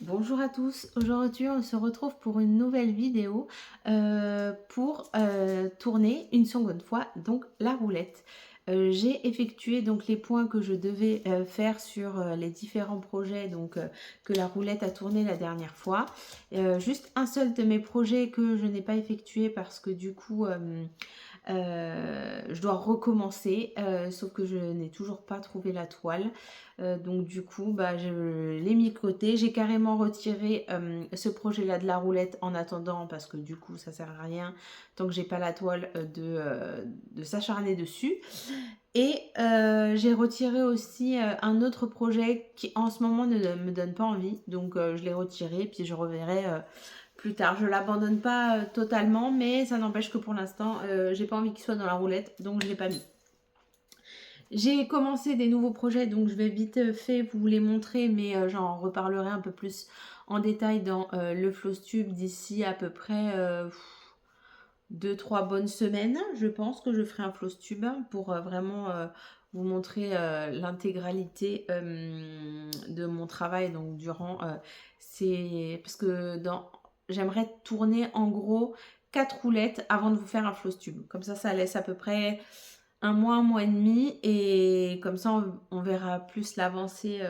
Bonjour à tous, aujourd'hui on se retrouve pour une nouvelle vidéo pour tourner une seconde fois donc la roulette. J'ai effectué donc les points que je devais faire sur les différents projets que la roulette a tourné la dernière fois. Juste un seul de mes projets que je n'ai pas effectué parce que du coup je dois recommencer, sauf que je n'ai toujours pas trouvé la toile. Donc du coup, bah, je l'ai mis de côté. J'ai carrément retiré ce projet-là de la roulette en attendant parce que du coup, ça sert à rien tant que j'ai pas la toile de s'acharner dessus. Et j'ai retiré aussi un autre projet qui en ce moment ne me donne pas envie. Donc je l'ai retiré puis je reverrai plus tard. Je l'abandonne pas totalement, mais ça n'empêche que pour l'instant, j'ai pas envie qu'il soit dans la roulette, donc je l'ai pas mis. J'ai commencé des nouveaux projets, donc je vais vite fait vous les montrer, mais j'en reparlerai un peu plus en détail dans le Flowstube d'ici à peu près 2-3 bonnes semaines. Je pense que je ferai un Flowstube pour vraiment vous montrer l'intégralité de mon travail. Donc durant c'est parce que j'aimerais tourner en gros 4 roulettes avant de vous faire un Flowstube. Comme ça laisse à peu près un mois et demi, et comme ça on verra plus l'avancée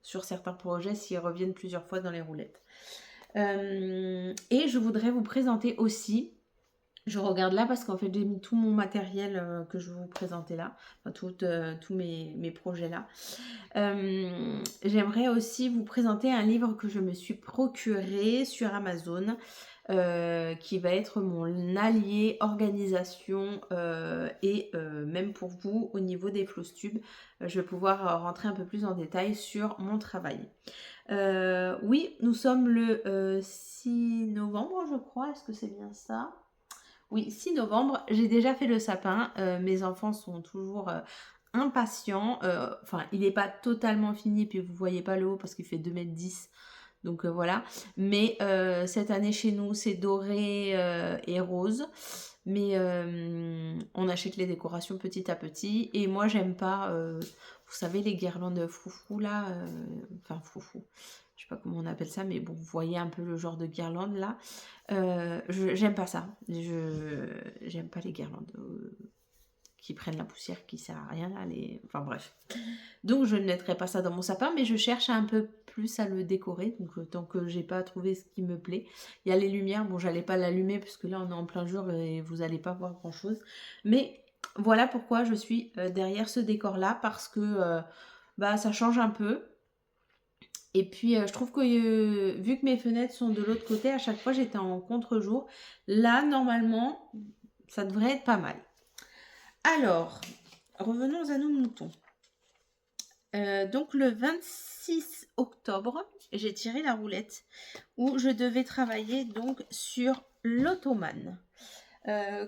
sur certains projets s'ils reviennent plusieurs fois dans les roulettes. Et je voudrais vous présenter aussi, je regarde là parce qu'en fait j'ai mis tout mon matériel que je vais vous présenter là, enfin, tous mes projets là. J'aimerais aussi vous présenter un livre que je me suis procuré sur Amazon, qui va être mon allié organisation et même pour vous au niveau des Flowstube, je vais pouvoir rentrer un peu plus en détail sur mon travail. Oui, nous sommes le 6 novembre, je crois. Est-ce que c'est bien ça? Oui, 6 novembre. J'ai déjà fait le sapin. Mes enfants sont toujours impatients. Enfin, il n'est pas totalement fini, puis vous voyez pas le haut parce qu'il fait 2,10 m. Donc voilà. Mais cette année chez nous, c'est doré et rose. Mais on achète les décorations petit à petit. Et moi, j'aime pas, vous savez, les guirlandes froufrou là. Enfin, froufrou. Je sais pas comment on appelle ça, mais bon, vous voyez un peu le genre de guirlande là. J'aime pas ça. J'aime pas les guirlandes qui prennent la poussière qui sert à rien là. Enfin bref. Donc je ne mettrai pas ça dans mon sapin, mais je cherche un peu plus à le décorer. Donc tant que j'ai pas trouvé ce qui me plaît. Il y a les lumières, bon j'allais pas l'allumer parce que là on est en plein jour et vous allez pas voir grand chose. Mais voilà pourquoi je suis derrière ce décor là, parce que bah ça change un peu. Et puis je trouve que vu que mes fenêtres sont de l'autre côté, à chaque fois j'étais en contre-jour. Là normalement ça devrait être pas mal. Alors, revenons à nos moutons. Donc le 26 octobre, j'ai tiré la roulette où je devais travailler donc sur l'ottomane.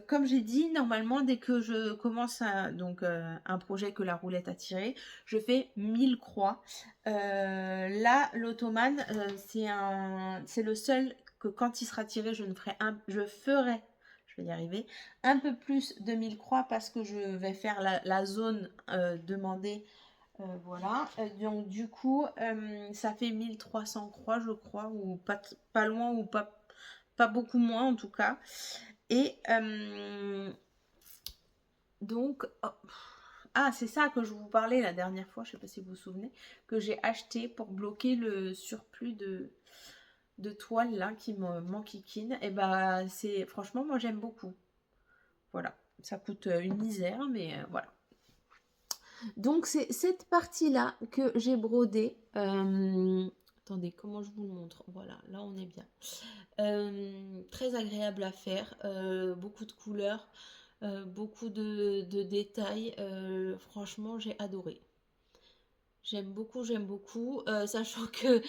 Comme j'ai dit, normalement dès que je commence un projet que la roulette a tiré, je fais 1000 croix. Là, l'ottomane, c'est le seul que quand il sera tiré, je ferai, je vais y arriver, un peu plus de 1000 croix parce que je vais faire la zone demandée. Voilà, donc du coup, ça fait 1300 croix, je crois, ou pas loin, ou pas beaucoup moins en tout cas. Et donc, oh, ah, c'est ça que je vous parlais la dernière fois, je ne sais pas si vous vous souvenez, que j'ai acheté pour bloquer le surplus de toile là qui m'enquiquine. Et bah, franchement, moi j'aime beaucoup. Voilà, ça coûte une misère, mais voilà. Donc c'est cette partie-là que j'ai brodée. Attendez, comment je vous le montre? Voilà, là on est bien. Très agréable à faire, beaucoup de couleurs, beaucoup de détails. Franchement, j'ai adoré. J'aime beaucoup, sachant que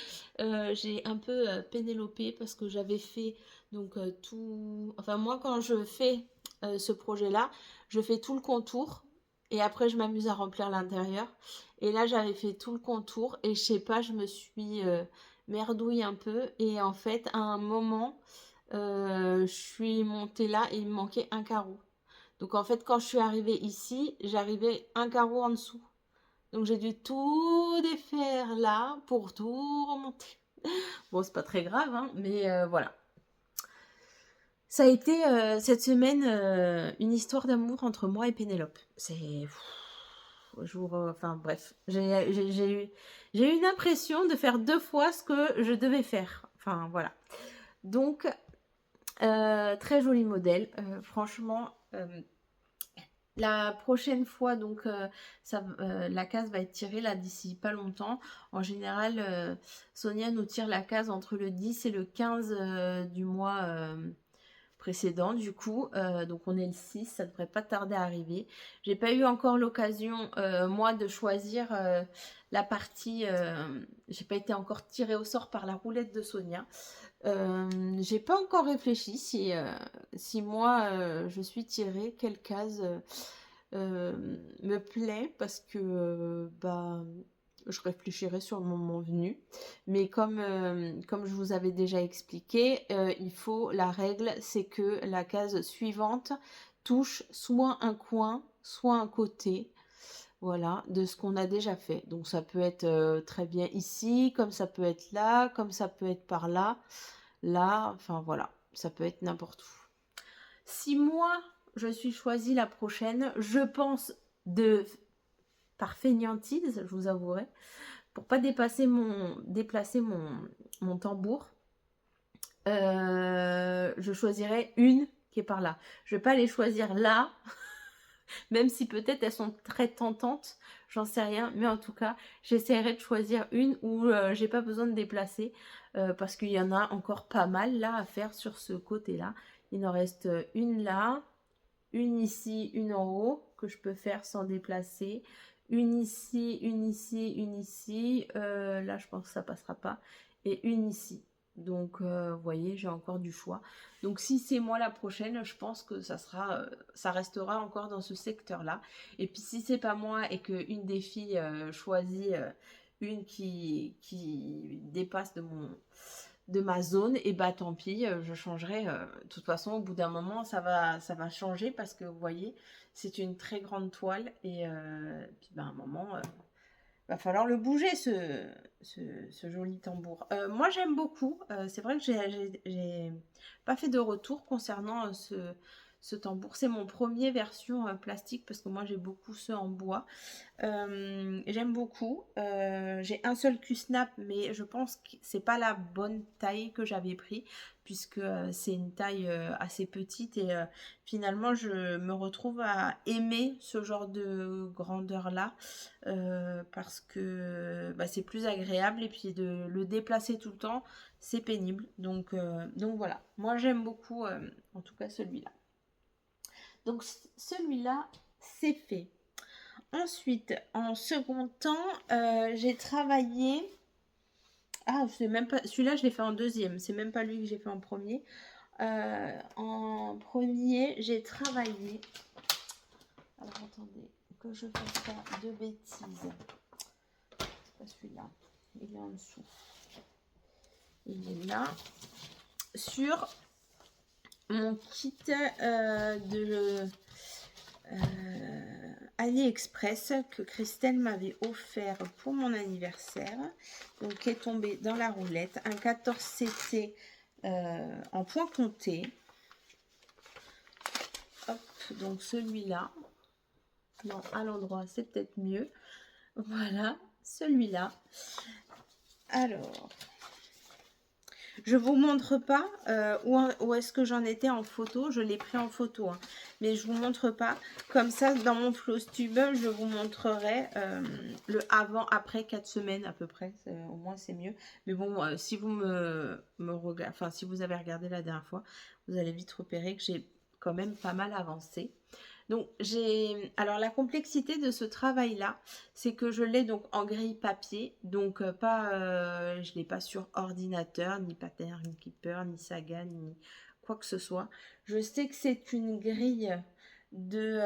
j'ai un peu pénélopé parce que j'avais fait donc tout. Enfin, moi, quand je fais ce projet-là, je fais tout le contour et après je m'amuse à remplir l'intérieur. Et là, j'avais fait tout le contour et je sais pas, je me suis merdouille un peu. Et en fait, à un moment, je suis montée là et il me manquait un carreau. Donc en fait, quand je suis arrivée ici, j'arrivais un carreau en dessous. Donc j'ai dû tout défaire là pour tout remonter. Bon, c'est pas très grave, hein, mais voilà. Ça a été cette semaine une histoire d'amour entre moi et Pénélope. C'est... Enfin bref, j'ai eu une impression de faire 2 fois ce que je devais faire. Enfin voilà. Donc, très joli modèle. Franchement, la prochaine fois, donc, la case va être tirée là d'ici pas longtemps. En général, Sonia nous tire la case entre le 10 et le 15 du mois précédent. Du coup, donc on est le 6, ça devrait pas tarder à arriver. J'ai pas eu encore l'occasion, moi, de choisir la partie. J'ai pas été encore tirée au sort par la roulette de Sonia. J'ai pas encore réfléchi si moi je suis tirée, quelle case me plaît parce que bah je réfléchirai sur le moment venu. Mais comme je vous avais déjà expliqué, la règle c'est que la case suivante touche soit un coin, soit un côté. Voilà, de ce qu'on a déjà fait. Donc ça peut être très bien ici, comme ça peut être là, comme ça peut être par là. Là, enfin voilà, ça peut être n'importe où. Si moi, je suis choisie la prochaine, je pense par fainéantise, je vous avouerai, pour pas déplacer mon tambour, je choisirai une qui est par là. Je vais pas les choisir là, même si peut-être elles sont très tentantes, j'en sais rien, mais en tout cas, j'essaierai de choisir une où j'ai pas besoin de déplacer, parce qu'il y en a encore pas mal là à faire sur ce côté-là. Il en reste une là, une ici, une en haut, que je peux faire sans déplacer, une ici, une ici, une ici, là je pense que ça passera pas, et une ici. Donc vous voyez, j'ai encore du choix. Donc si c'est moi la prochaine, je pense que ça restera encore dans ce secteur-là. Et puis si c'est pas moi et que une des filles choisit une qui dépasse de ma zone, et bah tant pis, je changerai. De toute façon, au bout d'un moment, ça va changer parce que vous voyez, c'est une très grande toile et puis bah, à un moment, va falloir le bouger ce joli tambour. Moi, j'aime beaucoup. C'est vrai que j'ai pas fait de retour concernant ce tambour. C'est mon premier version plastique parce que moi j'ai beaucoup ceux en bois. J'aime beaucoup. J'ai un seul Q-snap, mais je pense que c'est pas la bonne taille que j'avais pris, puisque c'est une taille assez petite et finalement je me retrouve à aimer ce genre de grandeur là, parce que bah, c'est plus agréable et puis de le déplacer tout le temps c'est pénible. Donc voilà, moi j'aime beaucoup en tout cas celui-là. Donc celui-là c'est fait. Ensuite, en second temps, j'ai travaillé. Ah, je sais même pas. Celui-là, je l'ai fait en deuxième. C'est même pas lui que j'ai fait en premier. En premier, j'ai travaillé. Alors attendez, que je fasse pas de bêtises. C'est pas celui-là. Il est en dessous. Il est là. Sur mon kit de AliExpress que Christelle m'avait offert pour mon anniversaire, donc qui est tombé dans la roulette, un 14 CT en point compté. Hop, donc celui-là, non, à l'endroit c'est peut-être mieux. Voilà, celui-là. Alors, je vous montre pas où est-ce que j'en étais en photo. Je l'ai pris en photo, hein, mais je vous montre pas. Comme ça, dans mon Flowstube, je vous montrerai le avant-après 4 semaines à peu près. Au moins, c'est mieux. Mais bon, si vous regardez, enfin, si vous avez regardé la dernière fois, vous allez vite repérer que j'ai quand même pas mal avancé. Donc alors la complexité de ce travail là, c'est que je l'ai donc en grille papier, donc je l'ai pas sur ordinateur, ni Pattern, ni Keeper, ni Saga, ni quoi que ce soit. Je sais que c'est une grille de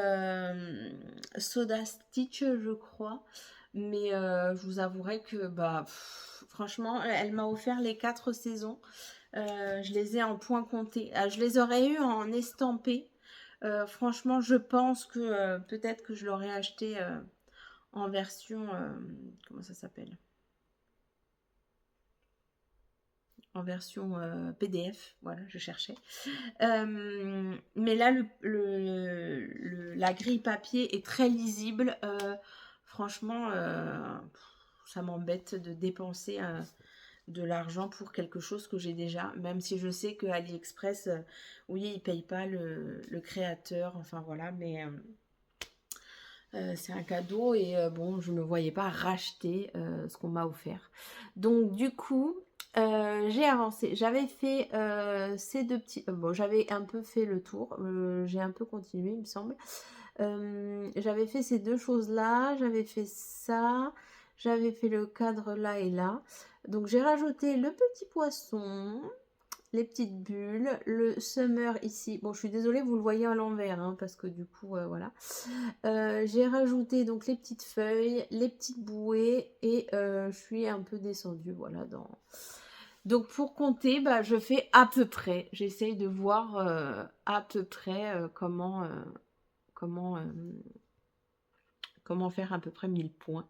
Soda Stitch, je crois, mais je vous avouerai que bah franchement, elle m'a offert les 4 saisons. Je les ai en point compté. Je les aurais eu en estampé. Franchement, je pense que peut-être que je l'aurais acheté en version, comment ça s'appelle? En version PDF, voilà, je cherchais. Mais là, la grille papier est très lisible. Franchement, ça m'embête de dépenser de l'argent pour quelque chose que j'ai déjà, même si je sais que AliExpress, oui, ils ne payent pas le créateur, enfin voilà, mais c'est un cadeau et bon, je ne me voyais pas racheter ce qu'on m'a offert. Donc du coup, j'ai avancé. J'avais fait ces deux petits... bon, j'avais un peu fait le tour. J'ai un peu continué, il me semble. J'avais fait ces deux choses-là. J'avais fait ça. J'avais fait le cadre là et là. Donc j'ai rajouté le petit poisson, les petites bulles, le summer ici. Bon, je suis désolée, vous le voyez à l'envers, hein, parce que du coup, voilà. J'ai rajouté donc les petites feuilles, les petites bouées et je suis un peu descendue, voilà. Donc pour compter, bah, je fais à peu près. J'essaye de voir à peu près comment, comment faire à peu près 1000 points.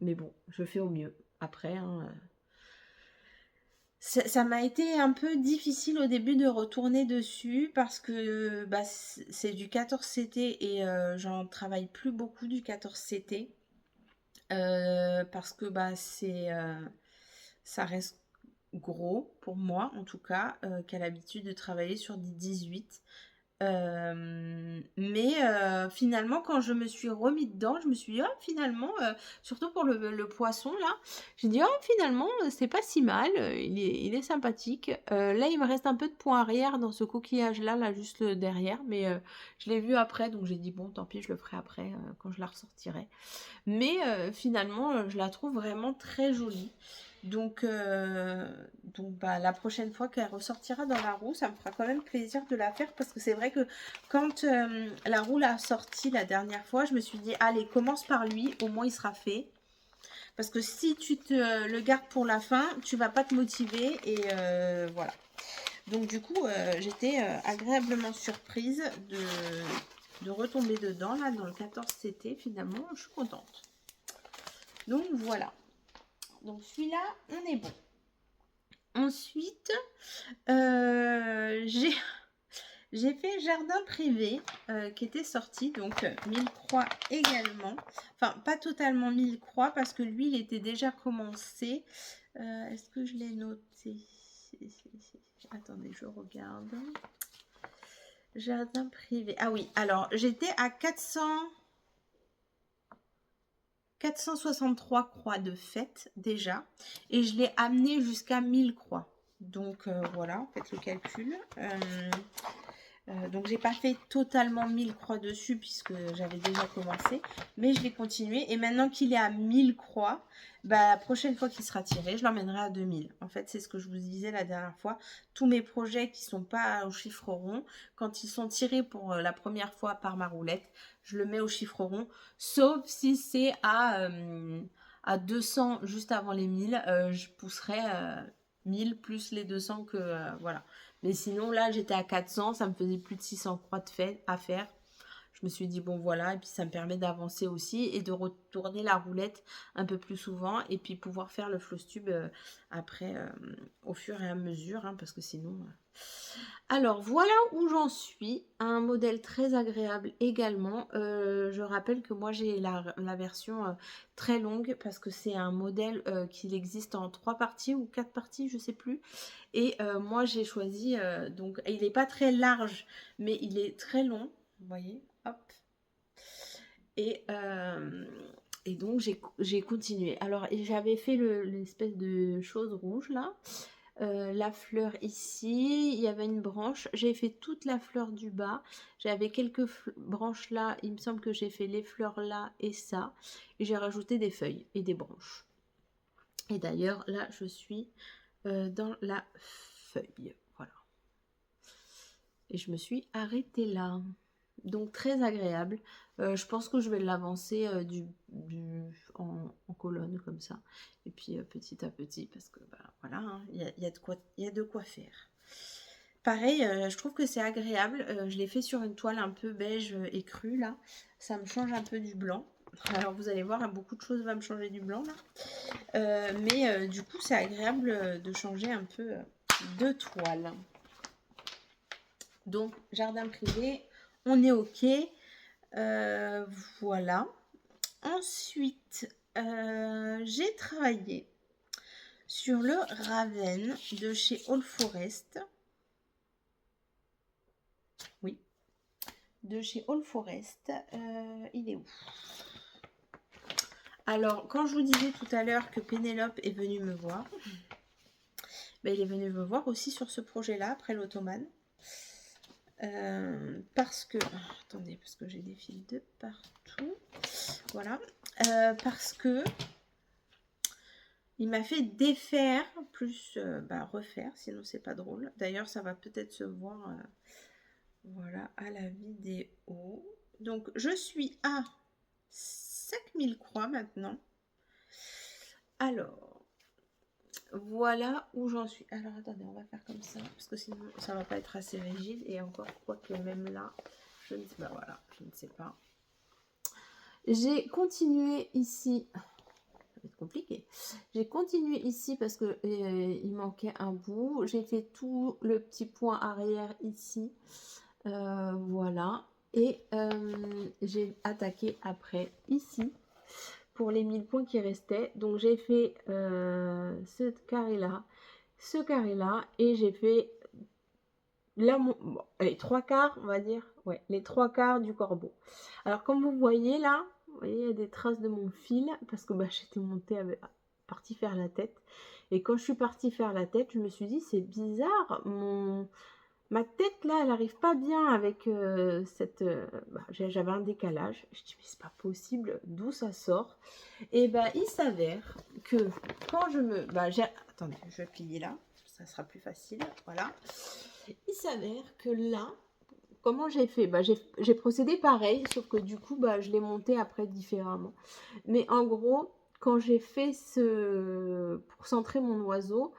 Mais bon, je fais au mieux. Après, hein, ça m'a été un peu difficile au début de retourner dessus parce que bah, c'est du 14CT et j'en travaille plus beaucoup du 14CT parce que bah, ça reste gros pour moi en tout cas qu'à l'habitude de travailler sur des 18. Mais finalement, quand je me suis remis dedans, je me suis dit, oh, finalement, surtout pour le poisson, là, j'ai dit, oh, finalement, c'est pas si mal, il est sympathique. Là, il me reste un peu de point arrière dans ce coquillage-là, là, juste derrière, mais je l'ai vu après, donc j'ai dit, bon, tant pis, je le ferai après, quand je la ressortirai. Mais finalement, je la trouve vraiment très jolie. Donc bah, la prochaine fois qu'elle ressortira dans la roue, ça me fera quand même plaisir de la faire parce que c'est vrai que quand la roue l'a sortie la dernière fois, je me suis dit, allez, commence par lui, au moins il sera fait. Parce que si tu te le gardes pour la fin, tu vas pas te motiver et voilà. Donc du coup, j'étais agréablement surprise de retomber dedans, là, dans le 14CT, finalement, je suis contente. Donc voilà. Donc celui-là, on est bon. Ensuite, j'ai fait jardin privé qui était sorti, donc 1000 croix également. Enfin, pas totalement 1000 croix parce que lui, il était déjà commencé. Est-ce que je l'ai noté? Attendez, je regarde. Jardin privé. Ah oui, alors j'étais à 463 croix de fête déjà et je l'ai amené jusqu'à 1000 croix. Donc voilà, faites le calcul. Donc j'ai pas fait totalement 1000 croix dessus puisque j'avais déjà commencé, mais je vais continuer et maintenant qu'il est à 1000 croix, bah, la prochaine fois qu'il sera tiré, je l'emmènerai à 2000. En fait, c'est ce que je vous disais la dernière fois, tous mes projets qui sont pas au chiffre rond, quand ils sont tirés pour la première fois par ma roulette, je le mets au chiffre rond, sauf si c'est à 200 juste avant les 1000, je pousserai 1000 plus les 200 que voilà. Mais sinon, là, j'étais à 400, ça me faisait plus de 600 croix de fait à faire. Je me suis dit, bon, voilà, et puis ça me permet d'avancer aussi et de retourner la roulette un peu plus souvent et puis pouvoir faire le floss tube après, au fur et à mesure, hein, parce que sinon... Alors, voilà où j'en suis. Un modèle très agréable également. Je rappelle que moi, j'ai la version très longue parce que c'est un modèle qui existe en 3 parties ou 4 parties, je sais plus. Et moi, j'ai choisi, donc, il n'est pas très large, mais il est très long. Vous voyez, hop. Et, euh, et donc, j'ai continué. Alors, j'avais fait l'espèce de chose rouge là. La fleur ici, il y avait une branche, j'ai fait toute la fleur du bas, j'avais quelques branches là, il me semble que j'ai fait les fleurs là et ça, et j'ai rajouté des feuilles et des branches. Et d'ailleurs là je suis dans la feuille, voilà. Et je me suis arrêtée là. Donc très agréable. Je pense que je vais l'avancer en colonne comme ça. Et puis petit à petit, parce que bah, voilà, hein, y a de quoi faire. Pareil, je trouve que c'est agréable. Je l'ai fait sur une toile un peu beige et crue là. Ça me change un peu du blanc. Alors vous allez voir, beaucoup de choses vont me changer du blanc là. Mais du coup, c'est agréable de changer un peu de toile. Donc, jardin privé, on est OK. Voilà. Ensuite, j'ai travaillé sur le Raven de chez All Forest. Oui, de chez All Forest. Il est où? Alors, quand je vous disais tout à l'heure que Pénélope est venue me voir, ben, il est venu me voir aussi sur ce projet-là, après l'Ottomane. Parce que... attendez, parce que j'ai des fils de partout. Voilà. Parce que... il m'a fait défaire, plus refaire, sinon c'est pas drôle. D'ailleurs, ça va peut-être se voir voilà, à la vidéo. Donc, je suis à 5000 croix maintenant. Alors, voilà où j'en suis. Alors, attendez, on va faire comme ça, parce que sinon, ça va pas être assez rigide. Et encore, quoi que même là, je ne sais pas, voilà, je ne sais pas. J'ai continué ici. Ça va être compliqué. J'ai continué ici parce que il manquait un bout. J'ai fait tout le petit point arrière ici. Voilà. Et j'ai attaqué après ici pour les 1000 points qui restaient. Donc j'ai fait ce carré là, et j'ai fait là bon, allez, 3/4, on va dire. Ouais, les 3/4 du corbeau. Alors comme vous voyez là, vous voyez, il y a des traces de mon fil parce que j'étais montée avec partie faire la tête. Et quand je suis partie faire la tête, je me suis dit c'est bizarre, ma tête là, elle n'arrive pas bien avec cette... j'avais un décalage. Je dis mais c'est pas possible, d'où ça sort? Et il s'avère que quand je me... attendez, je vais plier là, ça sera plus facile, voilà. Il s'avère que là, comment j'ai fait? J'ai procédé pareil, sauf que du coup, je l'ai monté après différemment. Mais en gros, quand j'ai fait pour centrer mon oiseau,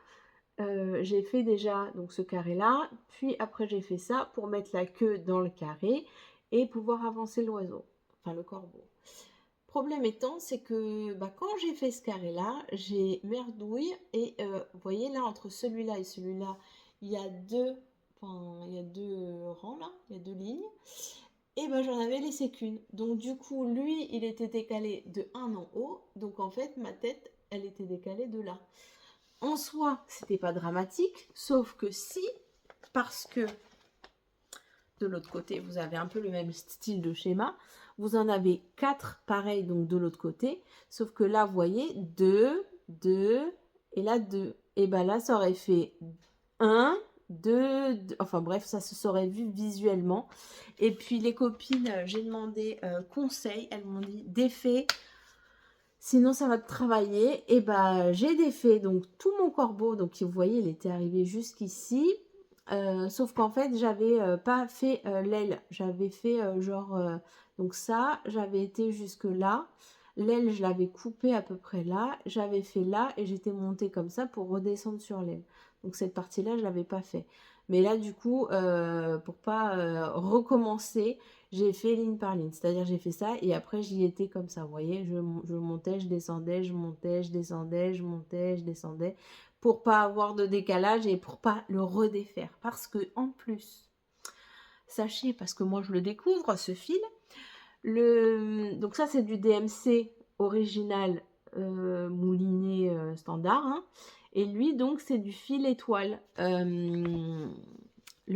j'ai fait déjà donc ce carré là, puis après j'ai fait ça pour mettre la queue dans le carré et pouvoir avancer l'oiseau, enfin le corbeau. Problème étant, c'est que quand j'ai fait ce carré là, j'ai merdouille et vous voyez là entre celui-là et celui-là, il y a deux rangs là, il y a deux lignes. Et j'en avais laissé qu'une. Donc du coup, lui, il était décalé de 1 en haut. Donc en fait, ma tête, elle était décalée de là. En soi, c'était pas dramatique, sauf que si, parce que de l'autre côté, vous avez un peu le même style de schéma, vous en avez 4 pareils, donc de l'autre côté, sauf que là, vous voyez, 2, 2, et là, 2. Et là, ça aurait fait 1, 2, 2, enfin bref, ça se serait vu visuellement. Et puis les copines, j'ai demandé conseil, elles m'ont dit défait, sinon ça va te travailler. Et j'ai défait donc tout mon corbeau, donc vous voyez, il était arrivé jusqu'ici. Sauf qu'en fait, j'avais pas fait l'aile, j'avais fait donc ça, j'avais été jusque là. L'aile, je l'avais coupée à peu près là, j'avais fait là et j'étais montée comme ça pour redescendre sur l'aile. Donc cette partie-là, je l'avais pas fait. Mais là, du coup, pour pas recommencer, j'ai fait ligne par ligne. C'est-à-dire, j'ai fait ça et après, j'y étais comme ça. Vous voyez, je montais, je descendais, je montais, je descendais, je montais, je descendais, pour pas avoir de décalage et pour pas le redéfaire. Parce que en plus, sachez, parce que moi, je le découvre, ce fil, donc ça, c'est du DMC original mouliné standard, hein. Et lui, donc, c'est du fil étoile. Le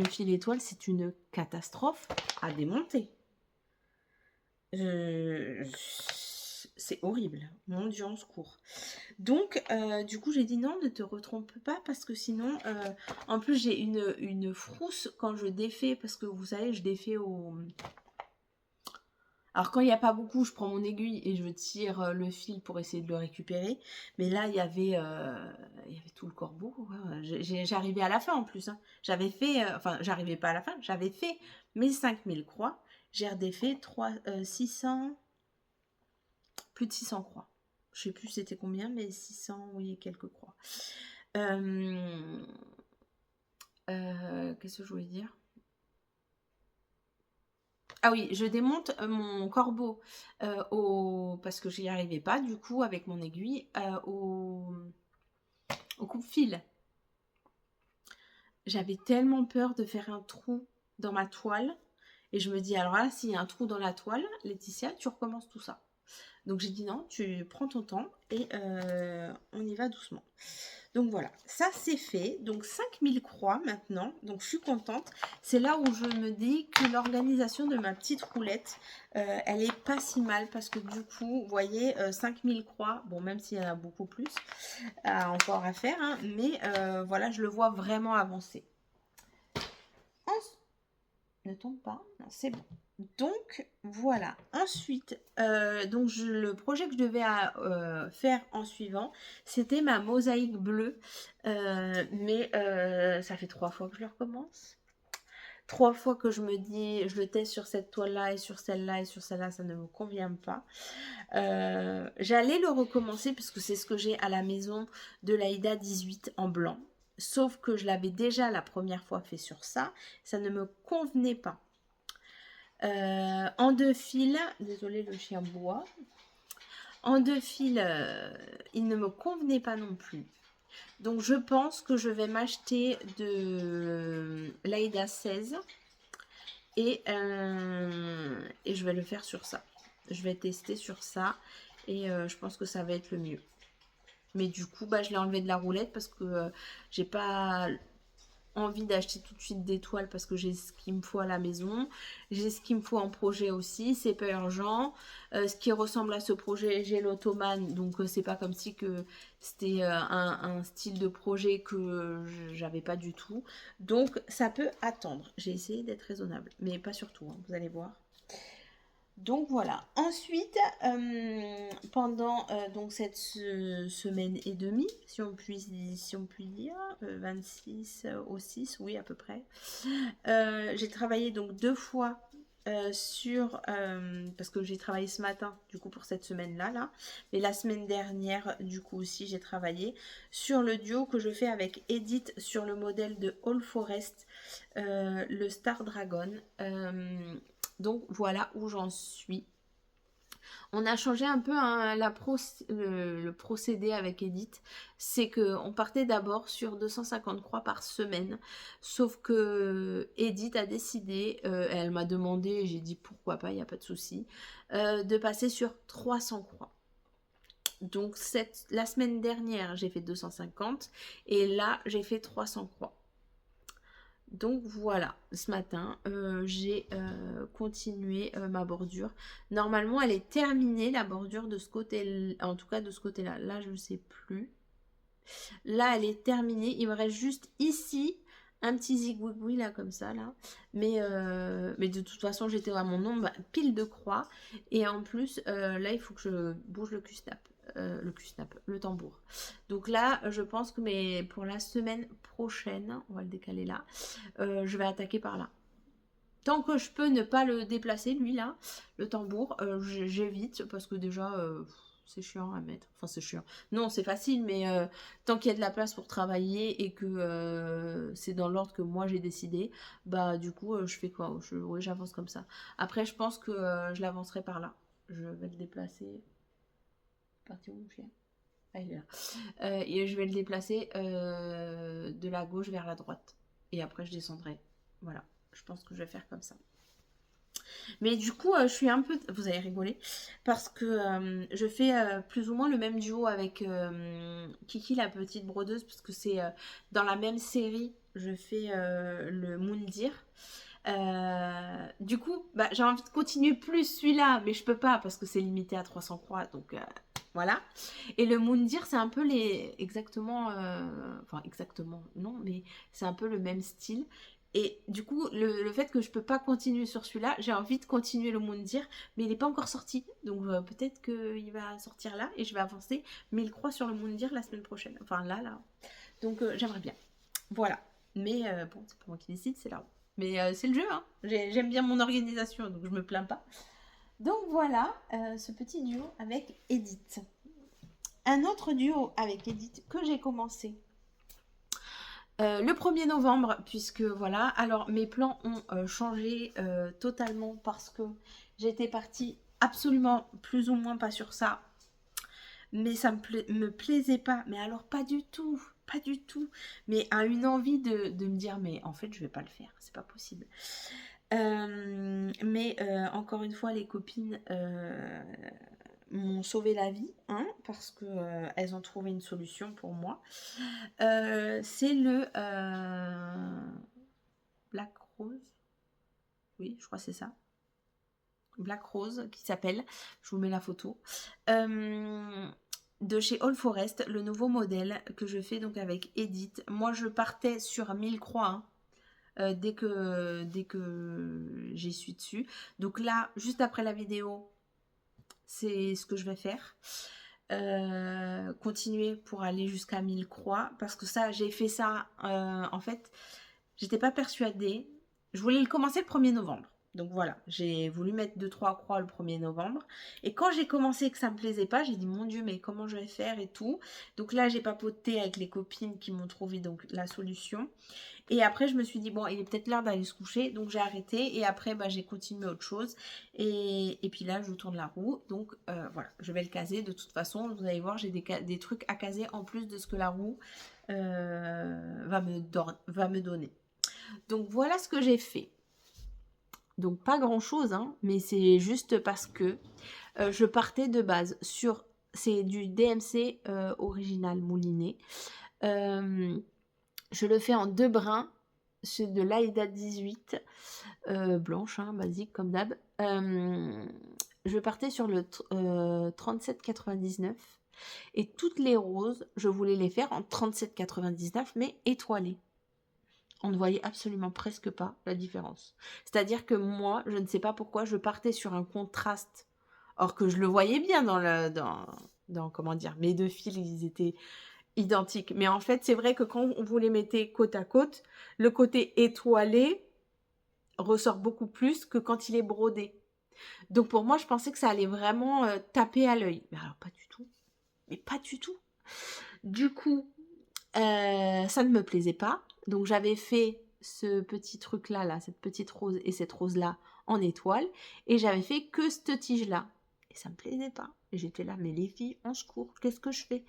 fil étoile, c'est une catastrophe à démonter. C'est horrible. Mon Dieu, on secours. Donc, du coup, j'ai dit non, ne te retrompe pas parce que sinon, en plus, j'ai une frousse quand je défais parce que vous savez, je défais au... Alors, quand il n'y a pas beaucoup, je prends mon aiguille et je tire le fil pour essayer de le récupérer. Mais là, il y avait tout le corbeau. J'arrivais à la fin en plus, hein. J'avais fait, j'arrivais pas à la fin, j'avais fait mes 5000 croix. J'ai redéfait 600, plus de 600 croix. Je sais plus c'était combien, mais 600, oui, quelques croix. Qu'est-ce que je voulais dire? Ah oui, je démonte mon corbeau parce que j'y arrivais pas du coup avec mon aiguille au coupe-fil. J'avais tellement peur de faire un trou dans ma toile et je me dis alors là s'il y a un trou dans la toile, Laetitia, tu recommences tout ça. Donc j'ai dit non, tu prends ton temps et on y va doucement. Donc voilà, ça c'est fait. Donc 5000 croix maintenant. Donc je suis contente. C'est là où je me dis que l'organisation de ma petite roulette, elle est pas si mal. Parce que du coup, vous voyez, 5000 croix. Bon, même s'il y en a beaucoup plus encore à faire. Hein, mais voilà, je le vois vraiment avancer. Ne tombe pas. Non, c'est bon. Donc voilà. Ensuite, le projet que je devais faire en suivant, c'était ma mosaïque bleue. Mais ça fait 3 fois que je le recommence. 3 fois que je me dis, je le teste sur cette toile-là et sur celle-là et sur celle-là, ça ne me convient pas. J'allais le recommencer puisque c'est ce que j'ai à la maison de l'Aïda 18 en blanc. Sauf que je l'avais déjà la première fois fait sur ça. Ça ne me convenait pas. En 2 fils, désolé le chien boit. En 2 fils, il ne me convenait pas non plus. Donc je pense que je vais m'acheter de l'Aïda 16 et je vais le faire sur ça. Je vais tester sur ça et je pense que ça va être le mieux. Mais du coup, je l'ai enlevé de la roulette parce que j'ai pas envie d'acheter tout de suite des toiles parce que j'ai ce qu'il me faut à la maison, j'ai ce qu'il me faut en projet aussi, c'est pas urgent. Ce qui ressemble à ce projet, j'ai l'Ottoman, donc c'est pas comme si que c'était un style de projet que j'avais pas du tout, donc ça peut attendre. J'ai essayé d'être raisonnable, mais pas surtout, hein, vous allez voir. Donc voilà. Ensuite, pendant donc cette semaine et demie, si on peut dire, 26 au 6, oui à peu près, j'ai travaillé donc 2 fois parce que j'ai travaillé ce matin du coup pour cette semaine-là, mais la semaine dernière du coup aussi j'ai travaillé sur le duo que je fais avec Edith sur le modèle de All Forest, le Star Dragon. Donc voilà où j'en suis. On a changé un peu hein, le procédé avec Edith. C'est qu'on partait d'abord sur 250 croix par semaine. Sauf que Edith a décidé, elle m'a demandé, et j'ai dit pourquoi pas, il n'y a pas de souci, de passer sur 300 croix. Donc la semaine dernière, j'ai fait 250 et là, j'ai fait 300 croix. Donc voilà, ce matin, j'ai continué ma bordure. Normalement, elle est terminée, la bordure de ce côté, en tout cas de ce côté-là. Là, je ne sais plus. Là, elle est terminée. Il me reste juste ici un petit zigouigoui là, comme ça, là. Mais de toute façon, j'étais à mon nombre, pile de croix. Et en plus, là, il faut que je bouge le tambour. Donc là, je pense que pour la semaine prochaine, on va le décaler là, je vais attaquer par là. Tant que je peux ne pas le déplacer, lui là, le tambour, j'évite parce que déjà, c'est chiant à mettre. Enfin, c'est chiant. Non, c'est facile, mais tant qu'il y a de la place pour travailler et que c'est dans l'ordre que moi j'ai décidé, du coup, je fais quoi? Oui, j'avance comme ça. Après, je pense que je l'avancerai par là. Je vais le déplacer. Parti où mon chien? Ah, il est là. Et je vais le déplacer de la gauche vers la droite. Et après, je descendrai. Voilà. Je pense que je vais faire comme ça. Mais du coup, je suis un peu... Vous allez rigoler. Parce que je fais plus ou moins le même duo avec Kiki, la petite brodeuse. Parce que c'est dans la même série. Je fais le Moundir. Du coup, j'ai envie de continuer plus celui-là. Mais je peux pas parce que c'est limité à 300 croix. Donc... voilà. Et le Moundir, c'est un peu exactement, enfin exactement, non, mais c'est un peu le même style. Et du coup, le fait que je peux pas continuer sur celui-là, j'ai envie de continuer le Moundir, mais il n'est pas encore sorti. Donc peut-être qu'il va sortir là et je vais avancer 1000 croix sur le Moundir la semaine prochaine. Enfin là. Donc j'aimerais bien. Voilà. Mais bon, c'est pas moi qui décide, c'est là. Mais c'est le jeu, hein. J'aime bien mon organisation, donc je me plains pas. Donc voilà ce petit duo avec Edith. Un autre duo avec Edith que j'ai commencé Le 1er novembre, puisque voilà, alors mes plans ont changé totalement parce que j'étais partie absolument plus ou moins pas sur ça, mais ça me plaisait pas, mais alors pas du tout, pas du tout, mais à une envie de me dire, mais en fait je vais pas le faire, c'est pas possible. Mais encore une fois, les copines m'ont sauvé la vie, hein, parce que elles ont trouvé une solution pour moi. C'est le Black Rose. Oui, je crois que c'est ça. Black Rose qui s'appelle. Je vous mets la photo. De chez All Forest, le nouveau modèle que je fais donc avec Edith. Moi, je partais sur 1000 croix. Hein. Dès que j'y suis dessus. Donc là, juste après la vidéo, c'est ce que je vais faire. Continuer pour aller jusqu'à 1000 croix. Parce que ça, j'ai fait ça, en fait, j'étais pas persuadée. Je voulais le commencer le 1er novembre. Donc voilà, j'ai voulu mettre 2-3 croix le 1er novembre. Et quand j'ai commencé et que ça me plaisait pas, j'ai dit mon Dieu, mais comment je vais faire et tout. Donc là, j'ai papoté avec les copines qui m'ont trouvé donc la solution. Et après, je me suis dit, bon, il est peut-être l'heure d'aller se coucher. Donc j'ai arrêté. Et après, bah, j'ai continué autre chose. Et puis là, je tourne la roue. Donc voilà, je vais le caser. De toute façon, vous allez voir, j'ai des trucs à caser en plus de ce que la roue va me donner. Donc voilà ce que j'ai fait. Donc pas grand chose, hein, mais c'est juste parce que je partais de base sur, c'est du DMC original mouliné. Je le fais en 2 brins, c'est de l'Aïda 18, blanche, hein, basique comme d'hab. Je partais sur le 37,99 et toutes les roses, je voulais les faire en 37,99 mais étoilées. On ne voyait absolument presque pas la différence. C'est-à-dire que moi, je ne sais pas pourquoi, je partais sur un contraste, or que je le voyais bien dans comment dire, mes 2 fils, ils étaient identiques. Mais en fait, c'est vrai que quand vous les mettez côte à côte, le côté étoilé ressort beaucoup plus que quand il est brodé. Donc pour moi, je pensais que ça allait vraiment taper à l'œil. Mais alors pas du tout. Mais pas du tout. Du coup, ça ne me plaisait pas. Donc j'avais fait ce petit truc là, cette petite rose et cette rose là en étoile. Et j'avais fait que cette tige là. Et ça me plaisait pas. Et j'étais là, mais les filles, en secours, qu'est-ce que je fais?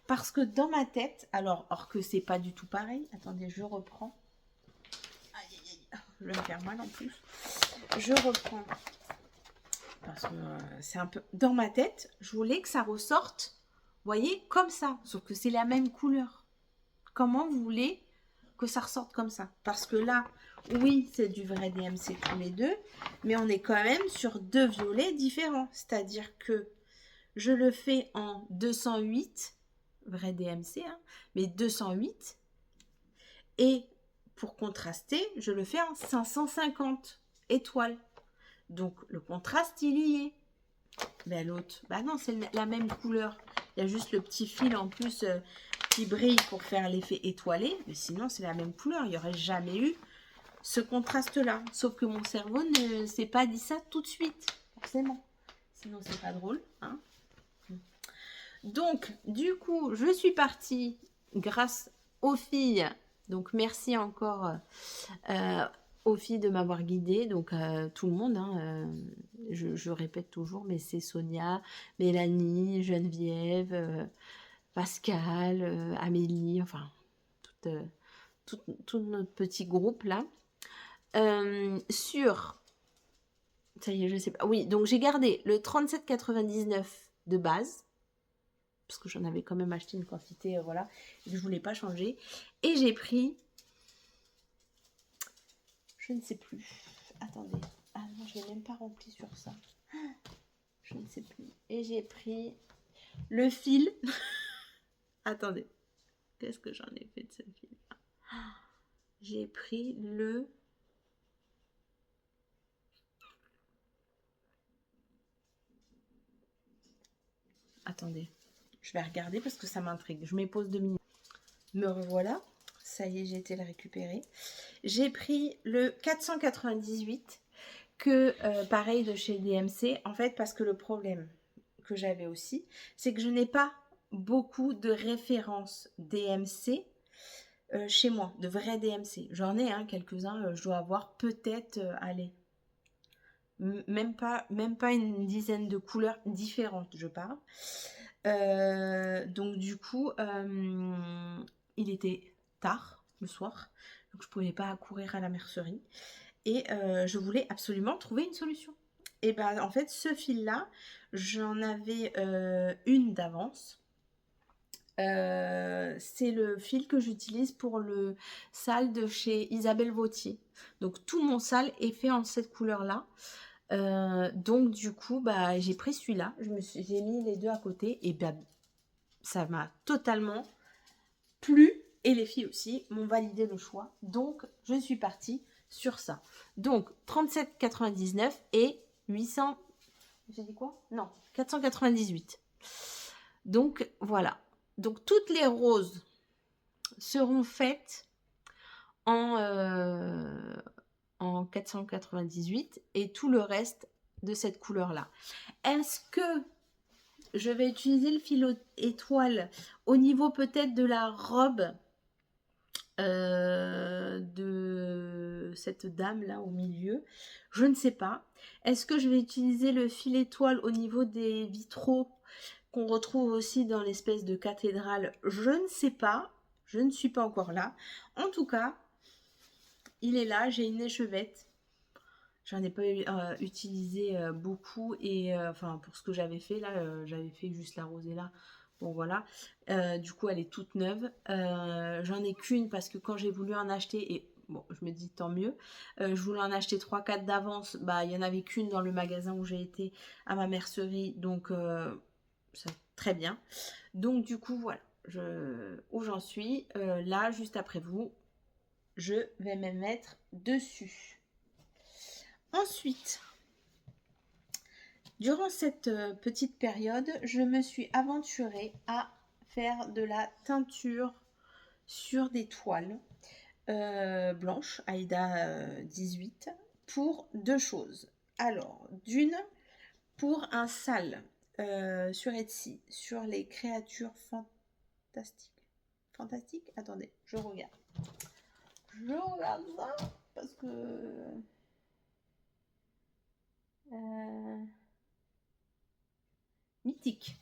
Parce que dans ma tête, alors, or que c'est pas du tout pareil. Attendez, je reprends. Aïe, aïe, aïe. Je vais me faire mal en plus. Je reprends. Parce que c'est un peu... Dans ma tête, je voulais que ça ressorte, vous voyez, comme ça. Sauf que c'est la même couleur. Comment vous voulez que ça ressorte comme ça? Parce que là, oui, c'est du vrai DMC tous les deux, mais on est quand même sur 2 violets différents. C'est-à-dire que je le fais en 208, vrai DMC, hein, mais 208. Et pour contraster, je le fais en 550 étoiles. Donc le contraste, il y est. Mais l'autre, bah non, c'est la même couleur. Il y a juste le petit fil en plus qui brille pour faire l'effet étoilé. Mais sinon, c'est la même couleur. Il n'y aurait jamais eu ce contraste-là. Sauf que mon cerveau ne s'est pas dit ça tout de suite, forcément. Sinon, c'est pas drôle. Hein. Donc, du coup, je suis partie grâce aux filles. Donc, merci encore aux filles de m'avoir guidée, donc tout le monde, hein, je répète toujours, mais c'est Sonia, Mélanie, Geneviève, Pascal, Amélie, enfin, tout notre petit groupe là. Sur, ça y est, je sais pas, oui, donc j'ai gardé le 37,99 de base, parce que j'en avais quand même acheté une quantité, voilà, et que je voulais pas changer, et j'ai pris... Je ne sais plus. Attendez. Ah non, je n'ai même pas rempli sur ça. Je ne sais plus. Et j'ai pris le fil. Attendez. Qu'est-ce que j'en ai fait de ce fil? J'ai pris le... Attendez. Je vais regarder parce que ça m'intrigue. Je mets pause 2 minutes. Me revoilà. Ça y est, j'ai été le récupérer. J'ai pris le 498 que pareil de chez DMC. En fait, parce que le problème que j'avais aussi, c'est que je n'ai pas beaucoup de références DMC chez moi, de vrais DMC. J'en ai quelques-uns, je dois avoir peut-être, allez, même pas une dizaine de couleurs différentes, je parle. Donc du coup, il était tard le soir, donc je pouvais pas courir à la mercerie et je voulais absolument trouver une solution. Et ben en fait, ce fil-là, j'en avais une d'avance. C'est le fil que j'utilise pour le sale de chez Isabelle Vautier. Donc tout mon sale est fait en cette couleur-là. Donc du coup, bah, j'ai pris celui-là. J'ai mis les deux à côté et bah, ça m'a totalement plu. Et les filles aussi m'ont validé le choix. Donc je suis partie sur ça. Donc 37,99 et 800. J'ai dit quoi? Non, 498. Donc voilà. Donc toutes les roses seront faites en 498 et tout le reste de cette couleur là. Est-ce que je vais utiliser le fil étoile au niveau peut-être de la robe de cette dame là au milieu? Je ne sais pas. Est-ce que je vais utiliser le fil étoile au niveau des vitraux qu'on retrouve aussi dans l'espèce de cathédrale? Je ne sais pas. Je ne suis pas encore là. En tout cas, il est là. J'ai une échevette. J'en ai pas utilisé beaucoup et enfin pour ce que j'avais fait là, j'avais fait juste la rosée là. Bon voilà, du coup elle est toute neuve. J'en ai qu'une parce que quand j'ai voulu en acheter, et bon je me dis tant mieux, je voulais en acheter 3-4 d'avance, bah il n'y en avait qu'une dans le magasin où j'ai été à ma mercerie, donc ça très bien. Donc du coup voilà, où j'en suis, là juste après vous, je vais me mettre dessus. Ensuite, durant cette petite période, je me suis aventurée à faire de la teinture sur des toiles blanches, Aïda 18, pour deux choses. Alors, d'une, pour un sale sur Etsy, sur les créatures fantastiques. Fantastiques? Attendez, je regarde. Je regarde ça parce que... mythique.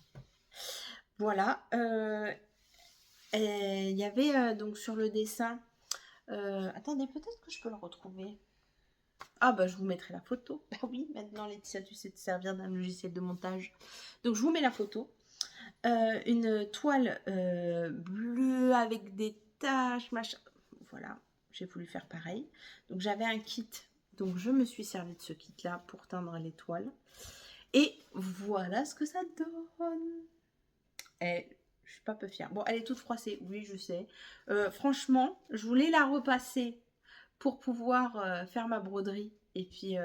Voilà. Il y avait donc sur le dessin. Attendez, peut-être que je peux le retrouver. Ah bah je vous mettrai la photo. Bah oui, maintenant Laetitia, tu sais te servir d'un logiciel de montage. Donc je vous mets la photo. Une toile bleue avec des taches, machin. Voilà, j'ai voulu faire pareil. Donc j'avais un kit. Donc je me suis servi de ce kit là pour teindre les toiles. Et voilà ce que ça donne. Et je suis pas peu fière. Bon, elle est toute froissée, oui, je sais. Franchement, je voulais la repasser pour pouvoir faire ma broderie. Et puis,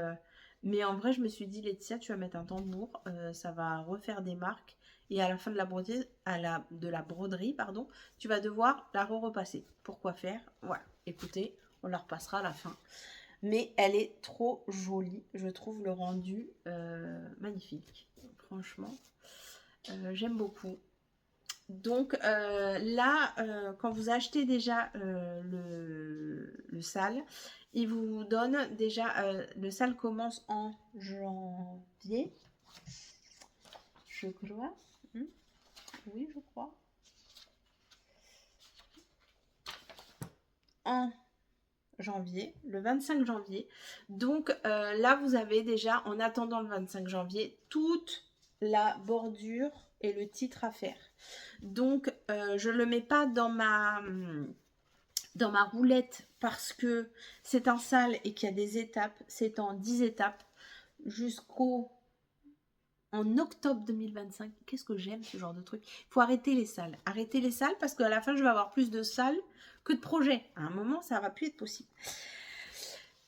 mais en vrai, je me suis dit, Laetitia, tu vas mettre un tambour, ça va refaire des marques. Et à la fin de la broderie, pardon, tu vas devoir la repasser. Pourquoi faire? Voilà. Écoutez, on la repassera à la fin. Mais elle est trop jolie. Je trouve le rendu magnifique. Franchement, j'aime beaucoup. Donc là, quand vous achetez déjà le sale, il vous donne déjà, le sale commence en janvier, je crois. Oui, je crois. En janvier, le 25 janvier. Donc là, vous avez déjà, en attendant le 25 janvier, toute la bordure et le titre à faire. Donc je ne le mets pas dans ma roulette parce que c'est un sale et qu'il y a des étapes. C'est en 10 étapes en octobre 2025. Qu'est-ce que j'aime ce genre de truc. Il faut arrêter les salles. Arrêter les salles parce qu'à la fin, je vais avoir plus de salles que de projets. À un moment, ça va plus être possible.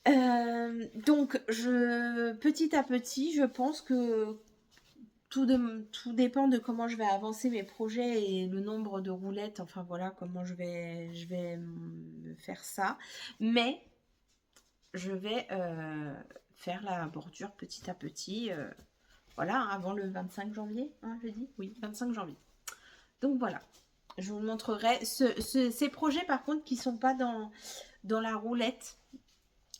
Donc, petit à petit, je pense que tout dépend de comment je vais avancer mes projets et le nombre de roulettes. Enfin, voilà comment je vais faire ça. Mais je vais faire la bordure petit à petit. Voilà, avant le 25 janvier, je dis? Oui, 25 janvier. Donc voilà. Je vous montrerai. Ces projets, par contre, qui sont pas dans la roulette.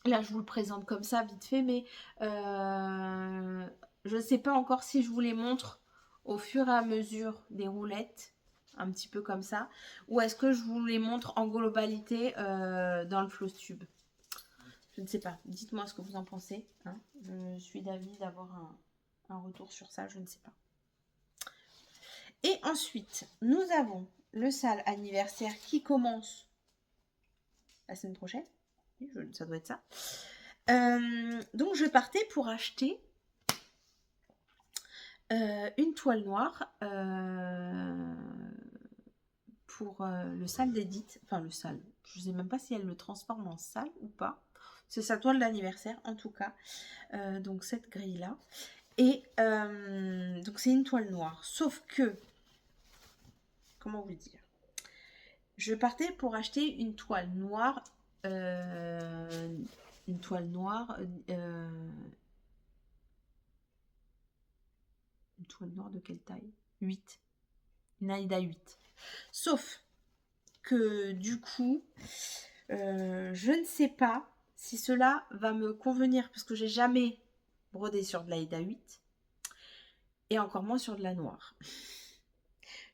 Là, je vous le présente comme ça, vite fait, mais je ne sais pas encore si je vous les montre au fur et à mesure des roulettes, un petit peu comme ça, ou est-ce que je vous les montre en globalité dans le floss tube. Je ne sais pas. Dites-moi ce que vous en pensez. Hein. Je suis d'avis d'avoir un retour sur ça, je ne sais pas. Et ensuite, nous avons le sale anniversaire qui commence la semaine prochaine. Ça doit être ça. Donc je partais pour acheter une toile noire pour le sale d'Edith. Enfin le sale. Je ne sais même pas si elle le transforme en sale ou pas. C'est sa toile d'anniversaire en tout cas. Donc cette grille là. Et donc c'est une toile noire. Sauf que, comment vous dire, je partais pour acheter une toile noire. Une toile noire. Une toile noire de quelle taille? 8. Une Aïda 8. Sauf que du coup, je ne sais pas si cela va me convenir parce que j'ai jamais brodé sur de l'Aïda 8 et encore moins sur de la noire.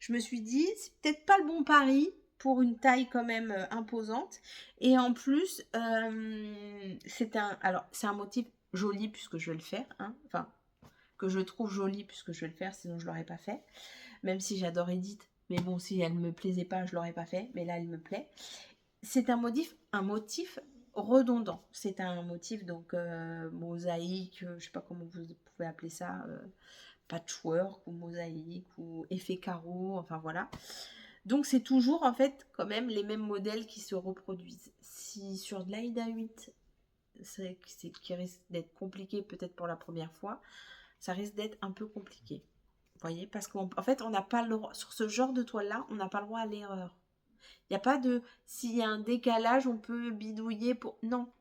Je me suis dit, c'est peut-être pas le bon pari pour une taille quand même imposante. Et en plus, c'est un motif joli puisque je vais le faire. Hein. Enfin, que je trouve joli puisque je vais le faire, sinon je ne l'aurais pas fait. Même si j'adore Edith. Mais bon, si elle ne me plaisait pas, je ne l'aurais pas fait. Mais là, elle me plaît. C'est un motif redondant. C'est un motif donc mosaïque, je ne sais pas comment vous pouvez appeler ça, patchwork ou mosaïque ou effet carreau, enfin voilà. Donc c'est toujours en fait quand même les mêmes modèles qui se reproduisent. Si sur de l'Aïda 8, qui risque d'être compliqué peut-être pour la première fois, ça risque d'être un peu compliqué. Vous voyez, parce qu'en fait, on n'a pas le droit, sur ce genre de toile-là, on n'a pas le droit à l'erreur. Il n'y a pas de, s'il y a un décalage, on peut bidouiller pour... Non,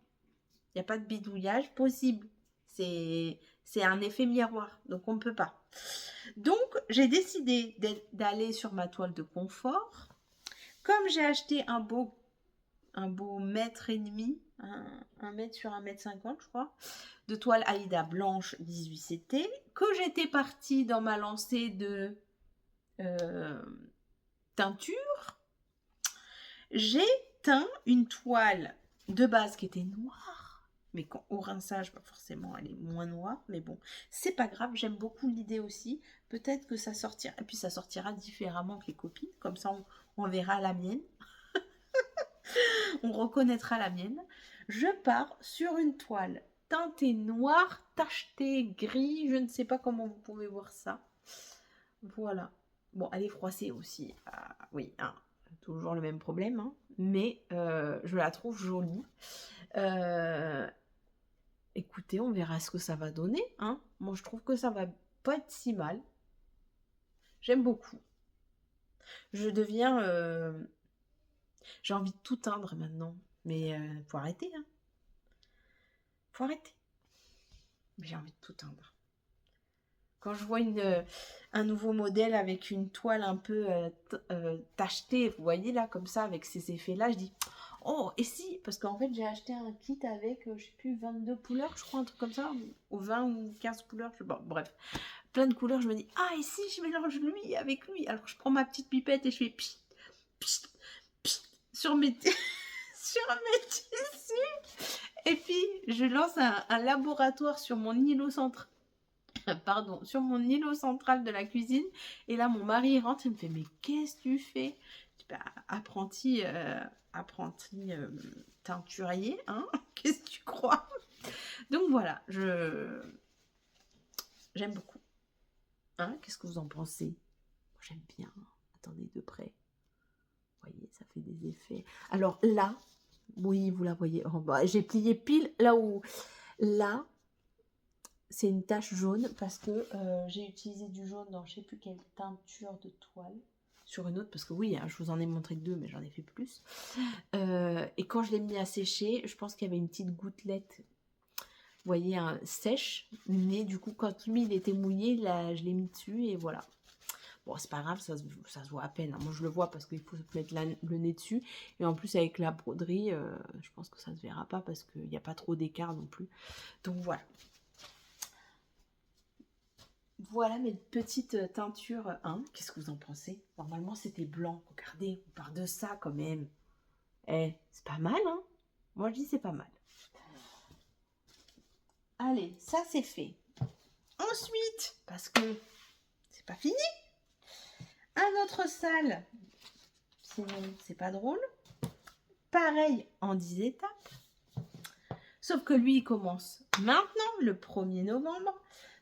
il n'y a pas de bidouillage possible. C'est un effet miroir, donc on ne peut pas. Donc, j'ai décidé d'aller sur ma toile de confort. Comme j'ai acheté un beau mètre et demi, un mètre sur 1,50 m, je crois, de toile Aïda blanche 18CT, que j'étais partie dans ma lancée de teinture, j'ai teint une toile de base qui était noire, mais au rinçage, pas forcément, elle est moins noire, mais bon, c'est pas grave, j'aime beaucoup l'idée aussi. Peut-être que ça sortira, et puis ça sortira différemment que les copines, comme ça on verra la mienne. On reconnaîtra la mienne. Je pars sur une toile teintée noire, tachetée, gris, je ne sais pas comment vous pouvez voir ça. Voilà. Bon, elle est froissée aussi. Oui, hein, toujours le même problème, hein. Mais je la trouve jolie. Écoutez, on verra ce que ça va donner. Hein. Moi, je trouve que ça va pas être si mal. J'aime beaucoup. Je deviens... J'ai envie de tout teindre maintenant. Mais faut arrêter, hein. Faut arrêter. J'ai envie de tout teindre. Quand je vois un nouveau modèle avec une toile un peu tachetée, vous voyez là, comme ça, avec ces effets-là, je dis, oh, et si, parce qu'en fait, j'ai acheté un kit avec, je sais plus, 22 couleurs, je crois, un truc comme ça, ou 20 ou 15 couleurs, je sais pas, bref, plein de couleurs, je me dis, ah, et si je mélange lui avec lui, alors je prends ma petite pipette et je fais pchit, pchit, pchit, sur mes tissus, et puis je lance un laboratoire sur mon îlot central. Pardon, sur mon îlot central de la cuisine. Et là, mon mari rentre et me fait, mais qu'est-ce que tu fais? Je dis, bah, apprenti teinturier, hein? Qu'est-ce que tu crois? Donc voilà, j'aime beaucoup. Hein? Qu'est-ce que vous en pensez? J'aime bien. Attendez de près. Vous voyez, ça fait des effets. Alors là, oui, vous la voyez. Oh, bah, j'ai plié pile là où... Là, c'est une tache jaune parce que j'ai utilisé du jaune dans je ne sais plus quelle teinture de toile sur une autre, parce que oui, hein, je vous en ai montré que 2, mais j'en ai fait plus. Et quand je l'ai mis à sécher, je pense qu'il y avait une petite gouttelette, vous voyez, sèche, mais du coup, quand lui, il était mouillé, là, je l'ai mis dessus et voilà. Bon, c'est pas grave, ça se voit à peine, hein. Moi, je le vois parce qu'il faut se mettre le nez dessus. Et en plus, avec la broderie, je pense que ça se verra pas parce qu'il n'y a pas trop d'écart non plus. Donc, voilà. Voilà mes petites teintures. Hein. Qu'est-ce que vous en pensez? Normalement, c'était blanc. Regardez, on part de ça quand même. Eh, c'est pas mal, hein? Moi, je dis c'est pas mal. Allez, ça, c'est fait. Ensuite, parce que c'est pas fini, un autre sale. Sinon, c'est pas drôle. Pareil, en 10 étapes. Sauf que lui, il commence maintenant, le 1er novembre.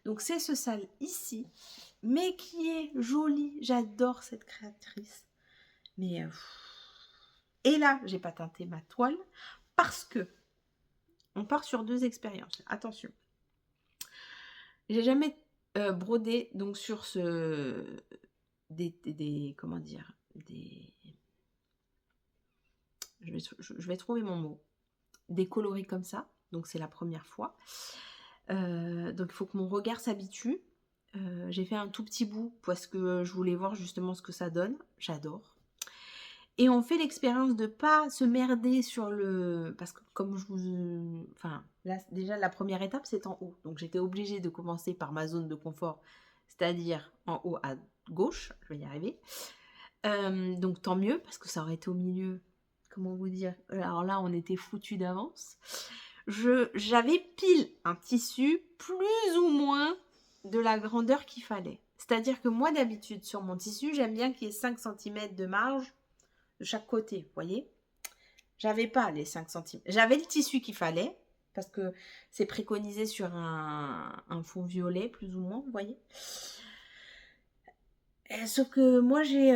Donc, c'est ce sale ici, mais qui est joli. J'adore cette créatrice. Mais, et là, j'ai pas teinté ma toile parce que on part sur 2 expériences. Attention. J'ai jamais brodé donc sur ce... comment dire, je vais trouver mon mot. Des coloris comme ça. Donc, c'est la première fois. Donc il faut que mon regard s'habitue. J'ai fait un tout petit bout parce que je voulais voir justement ce que ça donne. J'adore. Et on fait l'expérience de pas se merder sur le... Parce que comme je vous... Enfin, là, déjà la première étape c'est en haut. Donc j'étais obligée de commencer par ma zone de confort. C'est-à-dire en haut à gauche. Je vais y arriver. Donc tant mieux parce que ça aurait été au milieu. Comment vous dire? Alors là on était foutus d'avance. J'avais pile un tissu plus ou moins de la grandeur qu'il fallait. C'est-à-dire que moi, d'habitude, sur mon tissu, j'aime bien qu'il y ait 5 cm de marge de chaque côté, vous voyez? J'avais pas les 5 cm. J'avais le tissu qu'il fallait, parce que c'est préconisé sur un fond violet, plus ou moins, vous voyez? Sauf que moi, j'ai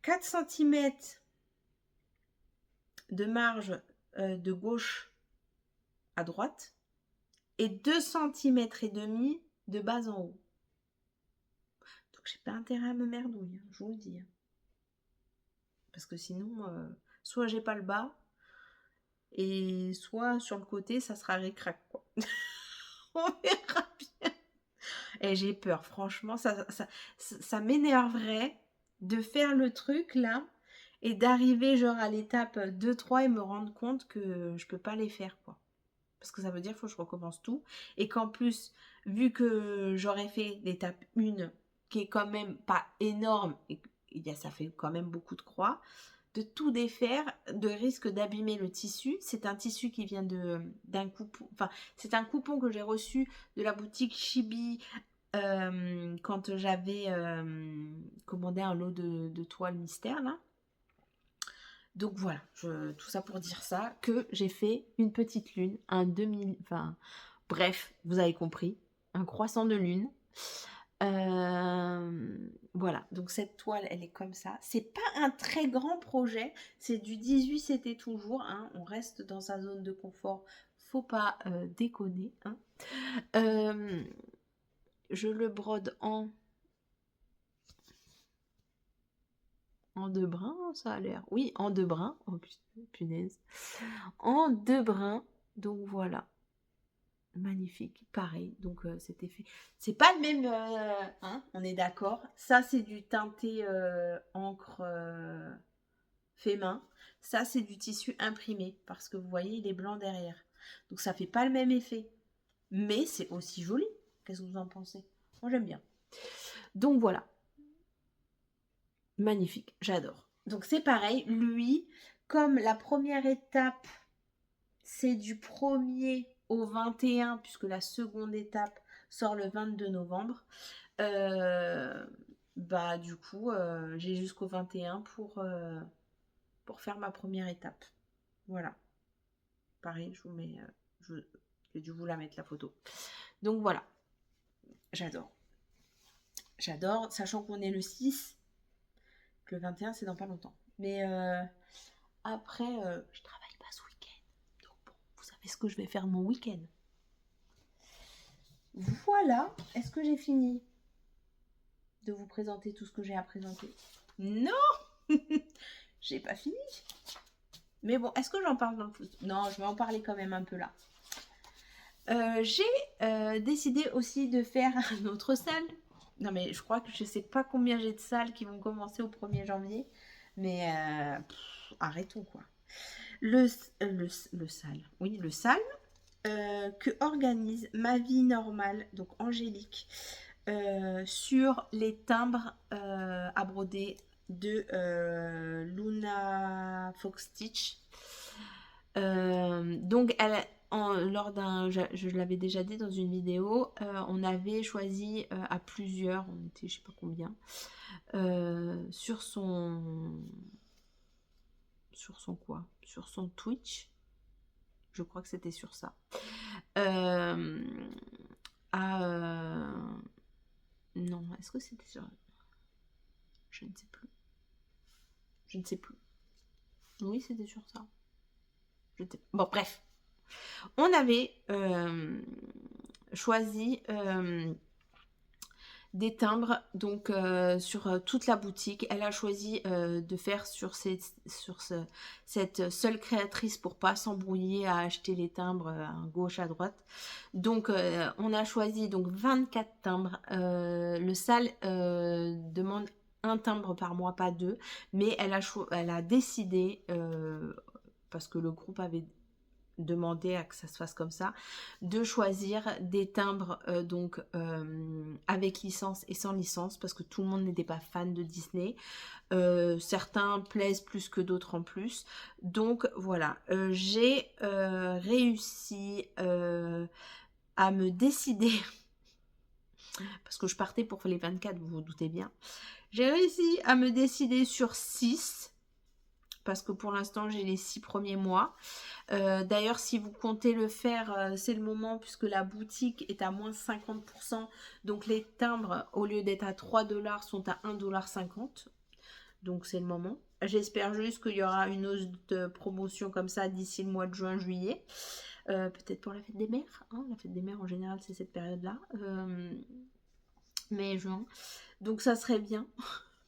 4 cm de marge de gauche à droite et 2 cm et demi de bas en haut. Donc j'ai pas intérêt à me merdouiller, je vous le dis. Parce que sinon, soit j'ai pas le bas, et soit sur le côté, ça sera ric-rac, quoi. On verra bien. Et j'ai peur, franchement, ça m'énerverait de faire le truc là et d'arriver genre à l'étape 2-3 et me rendre compte que je peux pas les faire, quoi. Parce que ça veut dire qu'il faut que je recommence tout. Et qu'en plus, vu que j'aurais fait l'étape 1, qui est quand même pas énorme, et ça fait quand même beaucoup de croix, de tout défaire, de risque d'abîmer le tissu. C'est un tissu qui vient d'un coupon. Enfin, c'est un coupon que j'ai reçu de la boutique Chibi quand j'avais commandé un lot de toiles mystère, là. Donc voilà, tout ça pour dire ça, que j'ai fait une petite lune, un demi... Enfin, bref, vous avez compris, un croissant de lune. Voilà, donc cette toile, elle est comme ça. C'est pas un très grand projet, c'est du 18, c'était toujours, hein. On reste dans sa zone de confort, faut pas déconner, hein. Je le brode en 2 brins, ça a l'air. Oui, en 2 brins. Oh punaise. En 2 brins. Donc voilà. Magnifique. Pareil. Donc c'était fait. C'est pas le même. Hein, on est d'accord. Ça, c'est du teinté encre fait main. Ça, c'est du tissu imprimé. Parce que vous voyez, il est blanc derrière. Donc ça fait pas le même effet. Mais c'est aussi joli. Qu'est-ce que vous en pensez? Moi, j'aime bien. Donc voilà. Magnifique, j'adore. Donc c'est pareil, lui, comme la première étape, c'est du 1er au 21, puisque la seconde étape sort le 22 novembre, bah du coup, j'ai jusqu'au 21 pour faire ma première étape. Voilà. Pareil, je vous mets... j'ai dû vous la mettre, la photo. Donc voilà, j'adore. J'adore, sachant qu'on est le 6, le 21, c'est dans pas longtemps. Mais après, je travaille pas ce week-end. Donc bon, vous savez ce que je vais faire mon week-end. Voilà. Est-ce que j'ai fini de vous présenter tout ce que j'ai à présenter? Non. J'ai pas fini. Mais bon, est-ce que j'en parle dans le foot? Non, je vais en parler quand même un peu là. J'ai décidé aussi de faire un autre salle. Non, mais je crois que je sais pas combien j'ai de salles qui vont commencer au 1er janvier. Mais arrêtons quoi. Le sale, oui, le sale que organise Ma Vie Normale, donc Angélique, sur les timbres à broder de Luna Fox Stitch. Donc, lors d'un, je l'avais déjà dit dans une vidéo, on avait choisi à plusieurs, on était je sais pas combien, sur son Twitch, je crois que c'était sur ça, euh, non, est-ce que c'était sur, je ne sais plus, oui c'était sur ça, bon bref, on avait choisi des timbres donc sur toute la boutique. Elle a choisi de faire sur cette seule créatrice pour pas s'embrouiller à acheter les timbres à gauche à droite. Donc on a choisi donc 24 timbres. Le sale demande un timbre par mois, pas deux, mais elle a décidé parce que le groupe avait demander à que ça se fasse comme ça, de choisir des timbres avec licence et sans licence, parce que tout le monde n'était pas fan de Disney. Certains plaisent plus que d'autres en plus. Donc voilà, j'ai réussi à me décider, parce que je partais pour les 24, vous vous doutez bien. J'ai réussi à me décider sur 6, parce que pour l'instant j'ai les 6 premiers mois. D'ailleurs, si vous comptez le faire, c'est le moment, puisque la boutique est à moins 50%. Donc les timbres, au lieu d'être à 3$, sont à 1,50$. Donc c'est le moment. J'espère juste qu'il y aura une hausse de promotion comme ça d'ici le mois de juin, juillet. Peut-être pour la fête des mères. Hein, la fête des mères en général c'est cette période-là. Mai, juin. Donc ça serait bien.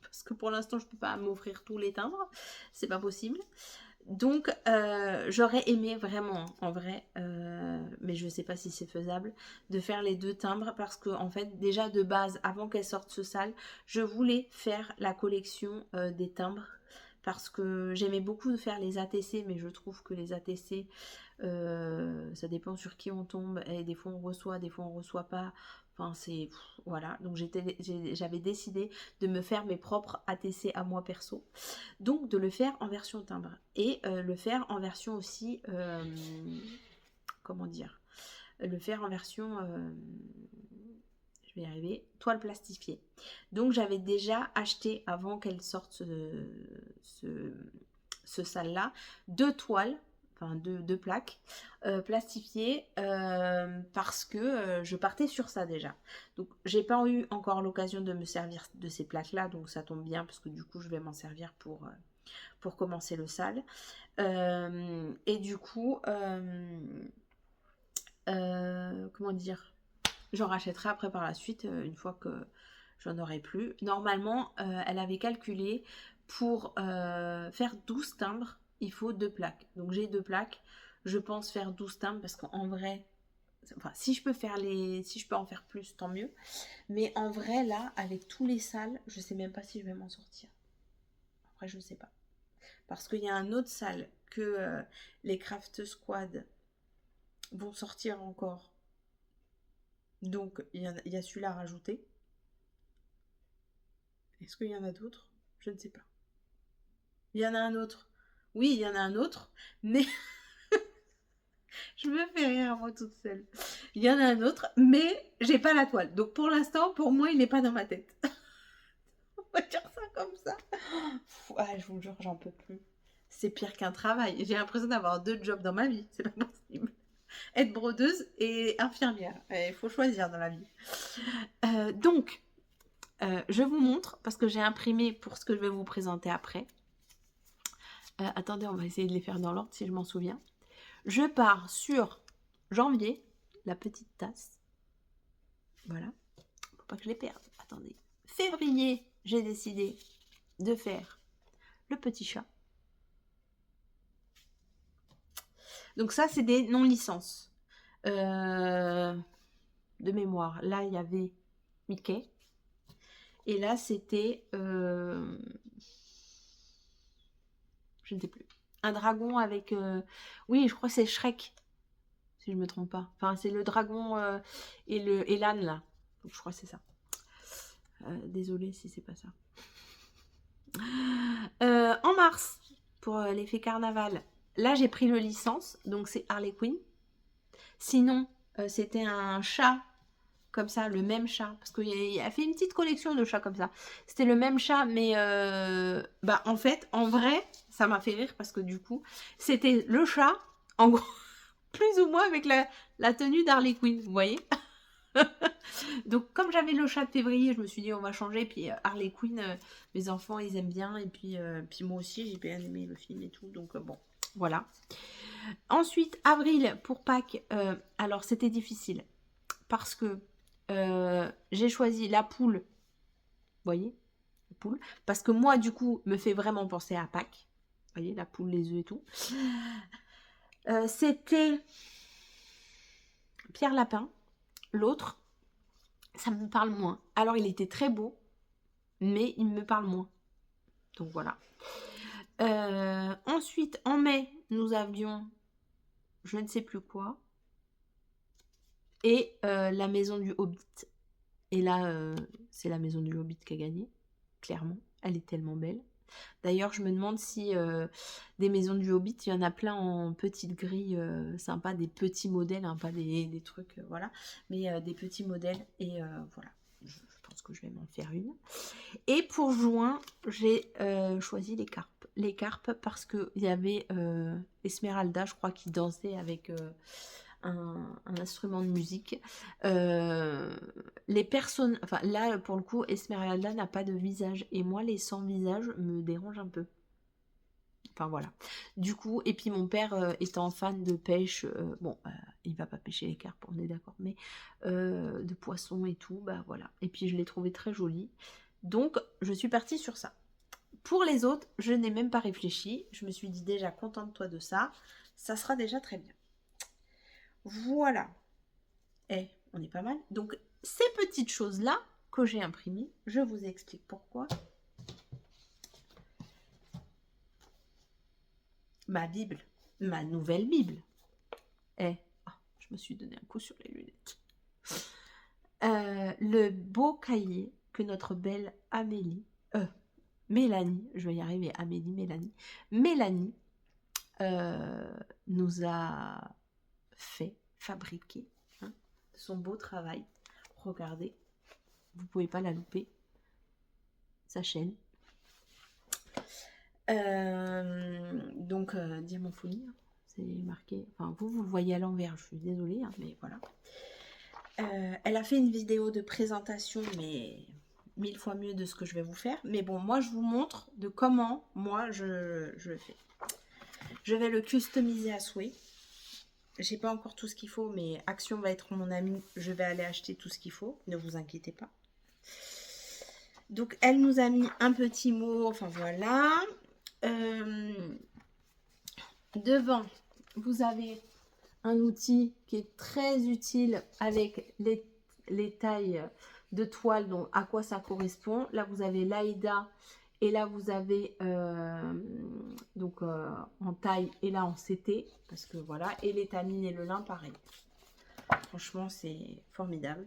Parce que pour l'instant je ne peux pas m'offrir tous les timbres. C'est pas possible. Donc j'aurais aimé vraiment en vrai, mais je ne sais pas si c'est faisable, de faire les 2 timbres, parce que en fait déjà de base, avant qu'elle sorte ce sale, je voulais faire la collection des timbres, parce que j'aimais beaucoup de faire les ATC, mais je trouve que les ATC ça dépend sur qui on tombe, et des fois on reçoit, des fois on reçoit pas. Enfin, c'est... Voilà, donc j'avais décidé de me faire mes propres ATC à moi perso. Donc de le faire en version timbre. Et le faire en version aussi... comment dire, le faire en version... je vais y arriver, toile plastifiée. Donc j'avais déjà acheté, avant qu'elle sorte ce sale-là, 2 toiles, enfin 2 plaques plastifiées, parce que je partais sur ça déjà. Donc j'ai pas eu encore l'occasion de me servir de ces plaques là, donc ça tombe bien, parce que du coup je vais m'en servir pour commencer le sale. Et du coup comment dire, j'en rachèterai après par la suite, une fois que j'en aurai plus. Normalement elle avait calculé pour faire 12 timbres, il faut 2 plaques. Donc j'ai 2 plaques. Je pense faire 12 timbres, parce qu'en vrai, enfin, si je peux en faire plus, tant mieux. Mais en vrai, là, avec tous les sales, je sais même pas si je vais m'en sortir. Après, je sais pas. Parce qu'il y a un autre sale que les Craft Squad vont sortir encore. Donc, il y a celui-là à rajouter. Est-ce qu'il y en a d'autres? Je ne sais pas. Il y en a un autre. Oui, il y en a un autre, mais je me fais rire moi toute seule. Il y en a un autre, mais j'ai pas la toile. Donc pour l'instant, pour moi, il n'est pas dans ma tête. On va dire ça comme ça. Ah, je vous jure, j'en peux plus. C'est pire qu'un travail. J'ai l'impression d'avoir 2 jobs dans ma vie. C'est pas possible. Être brodeuse et infirmière. Il faut choisir dans la vie. Donc, je vous montre, parce que j'ai imprimé pour ce que je vais vous présenter après. Attendez, on va essayer de les faire dans l'ordre si je m'en souviens. Je pars sur janvier, la petite tasse. Voilà. Faut pas que je les perde. Attendez. Février, j'ai décidé de faire le petit chat. Donc ça, c'est des non-licences. De mémoire. Là, il y avait Mickey. Et là, c'était... je ne sais plus. Un dragon avec... oui, je crois que c'est Shrek, si je ne me trompe pas. Enfin, c'est le dragon et l'âne, là. Donc, je crois que c'est ça. Désolée si c'est pas ça. En mars, pour l'effet carnaval, là, j'ai pris le licence. Donc, c'est Harley Quinn. Sinon, c'était un chat comme ça, le même chat, parce qu'il a fait une petite collection de chats comme ça. C'était le même chat, mais bah en fait, en vrai, ça m'a fait rire parce que du coup, c'était le chat, en gros, plus ou moins avec la tenue d'Harley Quinn, vous voyez. Donc comme j'avais le chat de février, je me suis dit on va changer, puis Harley Quinn, mes enfants ils aiment bien, et puis moi aussi j'ai bien aimé le film et tout, donc bon, voilà. Ensuite, avril pour Pâques, alors c'était difficile parce que j'ai choisi la poule, vous voyez, la poule, parce que moi, du coup, me fait vraiment penser à Pâques, vous voyez, la poule, les œufs et tout. C'était Pierre Lapin, l'autre, ça me parle moins. Alors, il était très beau, mais il me parle moins. Donc, voilà. Ensuite, en mai, nous avions je ne sais plus quoi, et la maison du Hobbit. Et là, c'est la maison du Hobbit qui a gagné, clairement. Elle est tellement belle. D'ailleurs, je me demande si des maisons du Hobbit, il y en a plein en petites grilles sympas, des petits modèles, hein, pas des trucs, voilà, mais des petits modèles. Et voilà, je pense que je vais m'en faire une. Et pour juin, j'ai choisi les carpes. Les carpes parce qu'il y avait Esmeralda, je crois, qui dansait avec un instrument de musique. Les personnes, enfin là pour le coup, Esmeralda n'a pas de visage et moi les sans visage me dérangent un peu. Enfin voilà. Du coup, et puis mon père étant fan de pêche, bon, il va pas pêcher les carpes, on est d'accord, mais de poissons et tout, bah voilà. Et puis je l'ai trouvé très jolie. Donc je suis partie sur ça. Pour les autres, je n'ai même pas réfléchi. Je me suis dit déjà, contente-toi de ça. Ça sera déjà très bien. Voilà. Eh, on est pas mal. Donc, ces petites choses-là que j'ai imprimées, je vous explique pourquoi. Ma Bible, ma nouvelle Bible. Eh, oh, je me suis donné un coup sur les lunettes. Le beau cahier que notre belle Mélanie, je vais y arriver, Mélanie nous a fait fabriquer son beau travail. Regardez, vous pouvez pas la louper. Sa chaîne. Donc, Diamant Folie, c'est marqué. Enfin, vous le voyez à l'envers, je suis désolée, hein, mais voilà. Elle a fait une vidéo de présentation, mais 1000 fois mieux de ce que je vais vous faire. Mais bon, moi, je vous montre de comment moi je le fais. Je vais le customiser à souhait. J'ai pas encore tout ce qu'il faut, mais Action va être mon amie. Je vais aller acheter tout ce qu'il faut. Ne vous inquiétez pas. Donc, elle nous a mis un petit mot. Enfin, voilà. Devant, vous avez un outil qui est très utile avec les tailles de toile, donc à quoi ça correspond. Là, vous avez l'Aïda et là, vous avez donc en taille et là en CT, parce que voilà, et l'étamine et le lin, pareil. Franchement, c'est formidable.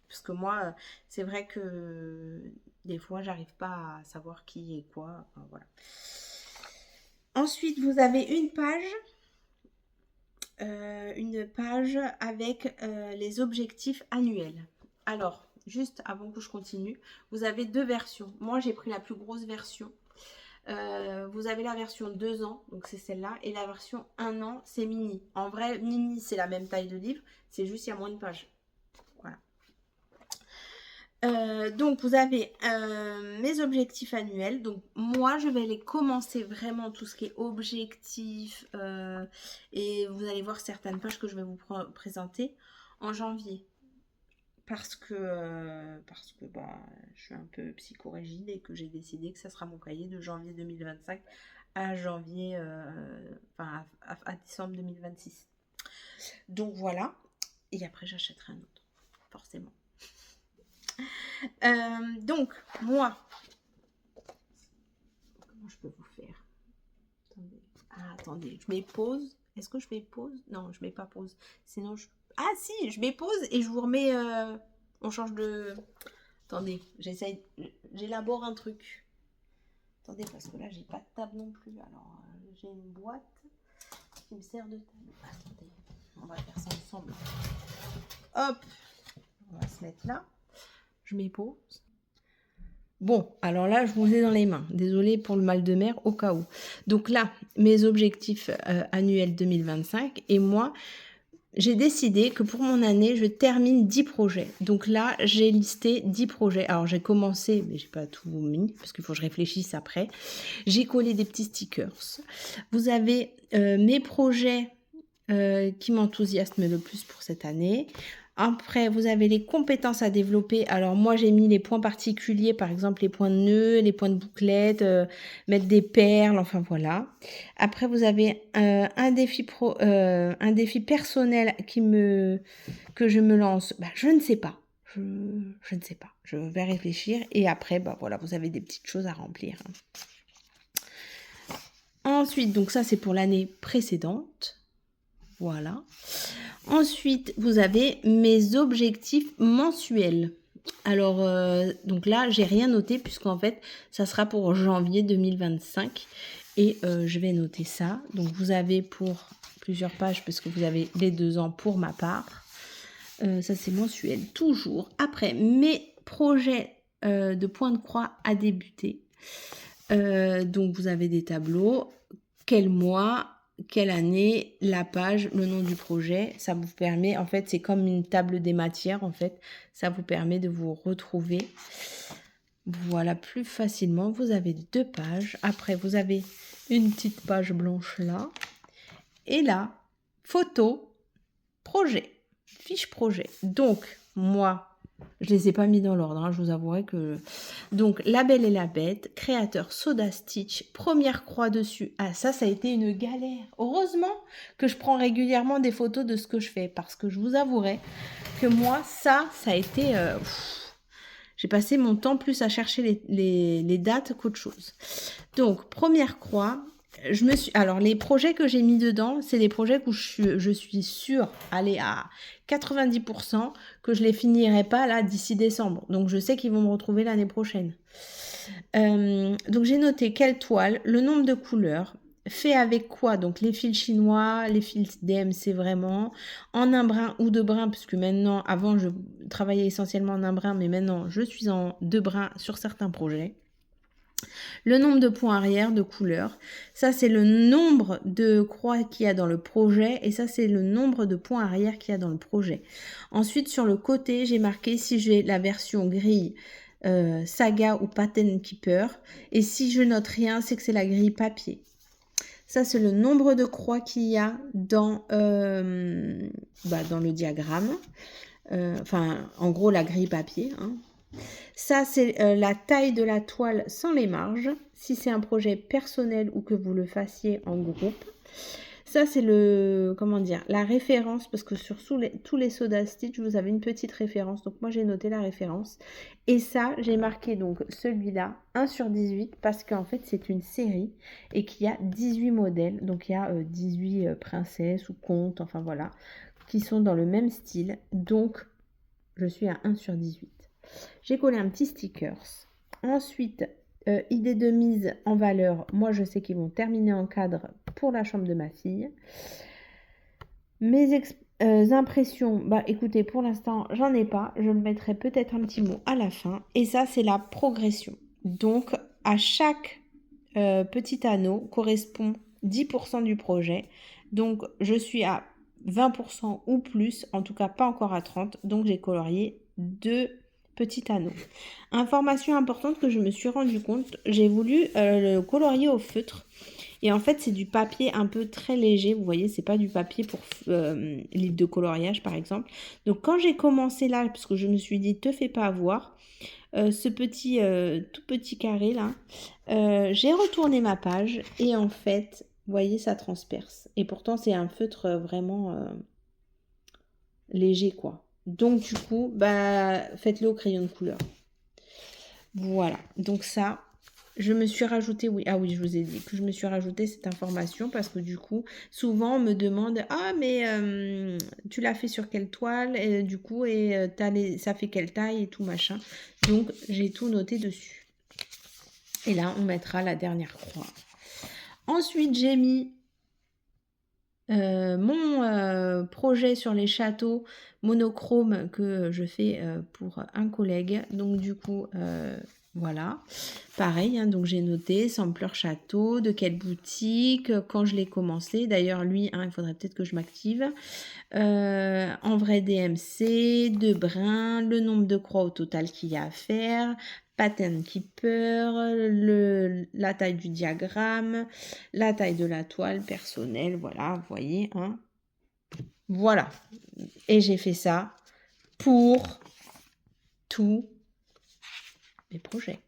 Parce que moi, c'est vrai que des fois, j'arrive pas à savoir qui est quoi. Enfin, voilà. Ensuite, vous avez une page avec les objectifs annuels. Alors, juste avant que je continue, vous avez deux versions. Moi, j'ai pris la plus grosse version. Vous avez la version 2 ans, donc c'est celle-là, et la version 1 an, c'est mini. En vrai, mini, c'est la même taille de livre, c'est juste il y a moins de pages. Voilà. Donc vous avez mes objectifs annuels. Donc moi je vais les commencer vraiment tout ce qui est objectifs et vous allez voir certaines pages que je vais vous présenter en janvier. Parce que bah, je suis un peu psychorigide et que j'ai décidé que ça sera mon cahier de janvier 2025 à janvier, enfin à décembre 2026. Donc voilà. Et après j'achèterai un autre, forcément. Donc, moi, comment je peux vous faire? Attendez. Ah, attendez, je mets pause. Est-ce que je mets pause? Non, je mets pas pause. Sinon, je... Ah si, je mets pause et je vous remets... On change de... Attendez, j'essaye... J'élabore un truc. Attendez, parce que là, j'ai pas de table non plus. Alors, j'ai une boîte qui me sert de table. Attendez, on va faire ça ensemble. Hop, on va se mettre là. Je mets pause. Bon, alors là, je vous ai dans les mains. Désolée pour le mal de mer, au cas où. Donc là, mes objectifs annuels 2025. Et moi, j'ai décidé que pour mon année, je termine 10 projets. Donc là, j'ai listé 10 projets. Alors, j'ai commencé, mais j'ai pas tout mis, parce qu'il faut que je réfléchisse après. J'ai collé des petits stickers. Vous avez mes projets qui m'enthousiasment le plus pour cette année. Après, vous avez les compétences à développer. Alors, moi, j'ai mis les points particuliers, par exemple, les points de nœud, les points de bouclette, mettre des perles, enfin, voilà. Après, vous avez un défi personnel que je me lance. Bah, je ne sais pas. Je ne sais pas. Je vais réfléchir. Et après, bah, voilà, vous avez des petites choses à remplir. Ensuite, donc ça, c'est pour l'année précédente. Voilà. Ensuite, vous avez mes objectifs mensuels. Alors, donc là, j'ai rien noté puisqu'en fait, ça sera pour janvier 2025. Et je vais noter ça. Donc, vous avez pour plusieurs pages parce que vous avez les 2 ans pour ma part. Ça, c'est mensuel, toujours. Après, mes projets de point de croix à débuter. Donc, vous avez des tableaux. Quel mois, quelle année, la page, le nom du projet. Ça vous permet, en fait, c'est comme une table des matières, en fait. Ça vous permet de vous retrouver. Voilà, plus facilement. Vous avez 2 pages. Après, vous avez une petite page blanche là. Et là, photo, projet, fiche projet. Donc, moi, je les ai pas mis dans l'ordre, hein, je vous avouerai que... Donc, La Belle et la Bête, créateur Soda Stitch, première croix dessus. Ah, ça a été une galère. Heureusement que je prends régulièrement des photos de ce que je fais, parce que je vous avouerai que moi, ça a été... j'ai passé mon temps plus à chercher les dates qu'autre chose. Donc, première croix... Alors, les projets que j'ai mis dedans, c'est des projets où je suis sûre, allez, à 90%, que je les finirai pas là d'ici décembre. Donc, je sais qu'ils vont me retrouver l'année prochaine. Donc, j'ai noté quelle toile, le nombre de couleurs, fait avec quoi, donc les fils chinois, les fils DMC vraiment, en un brin ou 2 brins, puisque maintenant, avant, je travaillais essentiellement en un brin, mais maintenant, je suis en 2 brins sur certains projets. Le nombre de points arrière de couleurs, ça c'est le nombre de croix qu'il y a dans le projet et ça c'est le nombre de points arrière qu'il y a dans le projet. Ensuite sur le côté j'ai marqué si j'ai la version grille Saga ou Pattern Keeper et si je note rien c'est que c'est la grille papier. Ça c'est le nombre de croix qu'il y a dans le diagramme. Enfin en gros la grille papier, hein. Ça, c'est la taille de la toile sans les marges, si c'est un projet personnel ou que vous le fassiez en groupe. Ça, c'est la référence, parce que sur tous les Soda Stitch, vous avez une petite référence. Donc, moi, j'ai noté la référence. Et ça, j'ai marqué donc celui-là, 1/18, parce qu'en fait, c'est une série et qu'il y a 18 modèles. Donc, il y a 18 princesses ou contes, enfin voilà, qui sont dans le même style. Donc, je suis à 1/18. J'ai collé un petit stickers. Ensuite, idée de mise en valeur. Moi, je sais qu'ils vont terminer en cadre pour la chambre de ma fille. Mes impressions, écoutez, pour l'instant, j'en ai pas. Je le mettrai peut-être un petit mot à la fin. Et ça, c'est la progression. Donc, à chaque petit anneau correspond 10% du projet. Donc, je suis à 20% ou plus, en tout cas pas encore à 30%. Donc, j'ai colorié 2 petit anneau. Information importante que je me suis rendu compte, j'ai voulu le colorier au feutre. Et en fait, c'est du papier un peu très léger. Vous voyez, c'est pas du papier pour livre de coloriage, par exemple. Donc, quand j'ai commencé là, parce que je me suis dit, te fais pas avoir, ce petit, tout petit carré là, j'ai retourné ma page et en fait, vous voyez, ça transperce. Et pourtant, c'est un feutre vraiment léger, quoi. Donc, du coup, faites-le au crayon de couleur. Voilà, donc ça, je me suis rajouté, oui, ah oui, je vous ai dit que je me suis rajouté cette information parce que du coup, souvent on me demande, ah mais tu l'as fait sur quelle toile et du coup et ça fait quelle taille et tout machin. Donc j'ai tout noté dessus. Et là, on mettra la dernière croix. Ensuite, j'ai mis mon projet sur les châteaux monochrome que je fais pour un collègue. Donc du coup, voilà. Pareil, hein, donc j'ai noté Sampler Château, de quelle boutique, quand je l'ai commencé. D'ailleurs, lui, hein, il faudrait peut-être que je m'active. En vrai DMC, de brins, le nombre de croix au total qu'il y a à faire, pattern keeper, la taille du diagramme, la taille de la toile personnelle, voilà, vous voyez, hein. Voilà. Et j'ai fait ça pour tous mes projets.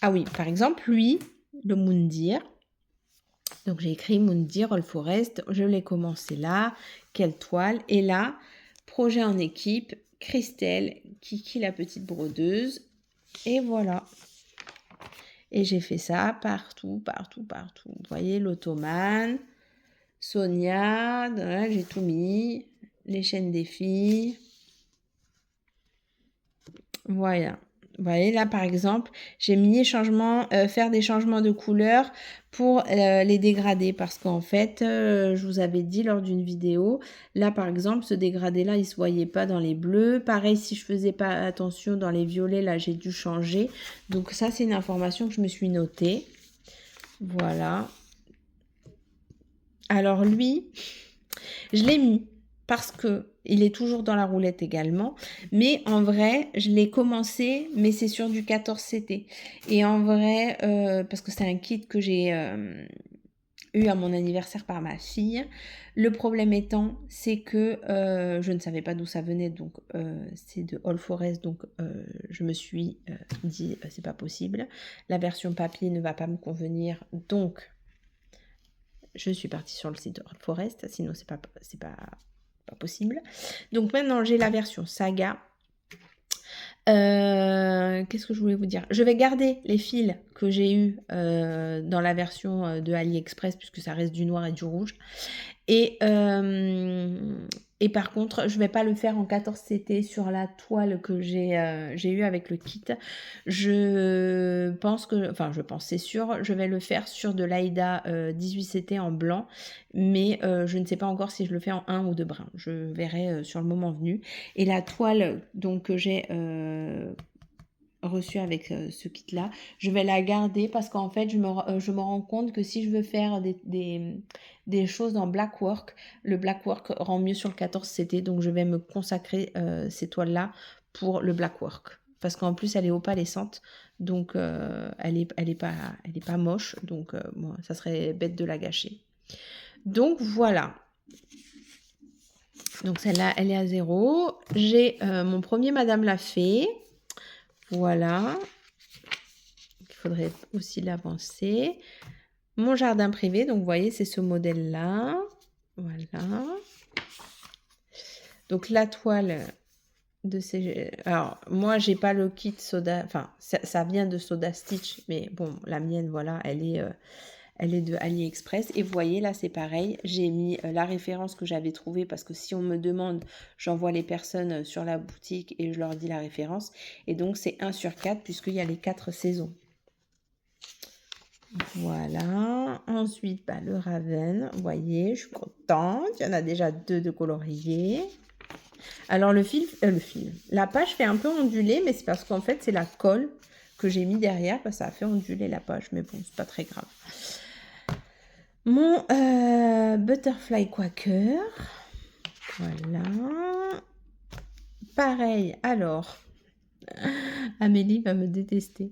Ah oui, par exemple, lui, le Moundir. Donc j'ai écrit Moundir, All Forest, je l'ai commencé là, quelle toile. Et là, projet en équipe, Christelle, Kiki la petite brodeuse. Et voilà. Et j'ai fait ça partout, partout, partout. Vous voyez, l'ottomane, Sonia, voilà, j'ai tout mis. Les chaînes des filles. Voilà. Vous voyez, là, par exemple, j'ai mis faire des changements de couleur pour les dégradés. Parce qu'en fait, je vous avais dit lors d'une vidéo, là, par exemple, ce dégradé-là, il ne se voyait pas dans les bleus. Pareil, si je ne faisais pas attention dans les violets, là, j'ai dû changer. Donc ça, c'est une information que je me suis notée. Voilà. Alors lui, je l'ai mis parce que il est toujours dans la roulette également. Mais en vrai, je l'ai commencé, mais c'est sur du 14CT. Et en vrai, parce que c'est un kit que j'ai eu à mon anniversaire par ma fille. Le problème étant, c'est que je ne savais pas d'où ça venait. Donc, c'est de All Forest. Donc, je me suis dit, c'est pas possible. La version papier ne va pas me convenir. Donc, je suis partie sur le site de All Forest. Sinon, c'est pas possible. Donc maintenant, j'ai la version Saga. Qu'est-ce que je voulais vous dire? Je vais garder les fils que j'ai eu dans la version de AliExpress puisque ça reste du noir et du rouge. Et par contre, je ne vais pas le faire en 14CT sur la toile que j'ai eu avec le kit. Je pense, c'est sûr, je vais le faire sur de l'Aïda 18CT en blanc, mais je ne sais pas encore si je le fais en 1 ou 2 brins. Je verrai sur le moment venu. Et la toile donc, que j'ai reçue avec ce kit là, je vais la garder parce qu'en fait je me rends compte que si je veux faire des choses en blackwork, le blackwork rend mieux sur le 14CT, donc je vais me consacrer ces toiles là pour le blackwork parce qu'en plus elle est opalescente, donc elle est pas moche, donc bon, ça serait bête de la gâcher. Donc voilà. Donc celle-là, elle est à 0. J'ai mon premier Madame la Fée. Voilà. Il faudrait aussi l'avancer. Mon jardin privé, donc vous voyez, c'est ce modèle-là. Voilà. Donc la toile de ces... Alors, moi, j'ai pas le kit Soda... Enfin, ça vient de Soda Stitch, mais bon, la mienne, voilà, elle est de AliExpress. Et vous voyez, là, c'est pareil. J'ai mis la référence que j'avais trouvée parce que si on me demande, j'envoie les personnes sur la boutique et je leur dis la référence. Et donc, c'est 1/4 puisqu'il y a les 4 saisons. Voilà. Ensuite, le Raven. Vous voyez, je suis contente. Il y en a déjà 2 de coloriés. Alors, le fil, la page fait un peu onduler, mais c'est parce qu'en fait, c'est la colle que j'ai mis derrière. Ça a fait onduler la page, mais bon, c'est pas très grave. Mon Butterfly Quaker. Voilà. Pareil, alors. Amélie va me détester.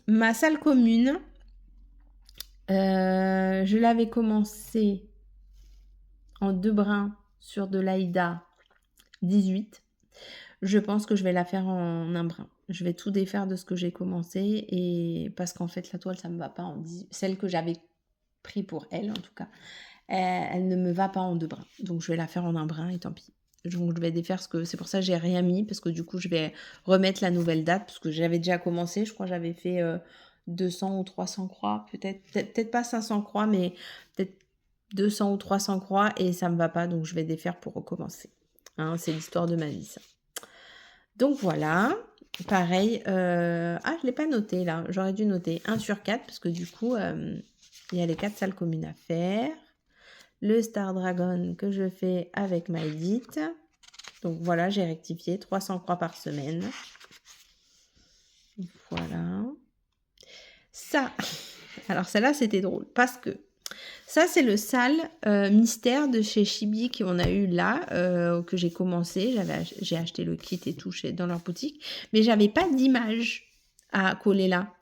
Ma salle commune. Je l'avais commencé en 2 brins sur de l'Aïda 18. Je pense que je vais la faire en 1 brin. Je vais tout défaire de ce que j'ai commencé et parce qu'en fait la toile ça me va pas en 10. Celle que j'avais pris pour elle en tout cas, elle ne me va pas en 2 brins. Donc je vais la faire en 1 brin et tant pis. Donc je vais défaire ce que... C'est pour ça que j'ai rien mis, parce que du coup je vais remettre la nouvelle date, parce que j'avais déjà commencé, je crois que j'avais fait 200 ou 300 croix, peut-être pas 500 croix, mais peut-être 200 ou 300 croix, et ça me va pas, donc je vais défaire pour recommencer. Hein, c'est l'histoire de ma vie, ça. Donc voilà, pareil, ah je l'ai pas noté là, j'aurais dû noter 1 sur 4, parce que du coup, il y a les 4 salles communes à faire. Le Star Dragon que je fais avec Maëdith. Donc voilà, j'ai rectifié 300 croix par semaine. Voilà. Ça, alors celle-là c'était drôle parce que ça c'est le sale mystère de chez Chibi qu'on a eu là, que j'ai commencé. J'ai acheté le kit et tout dans leur boutique, mais j'avais pas d'image à coller là.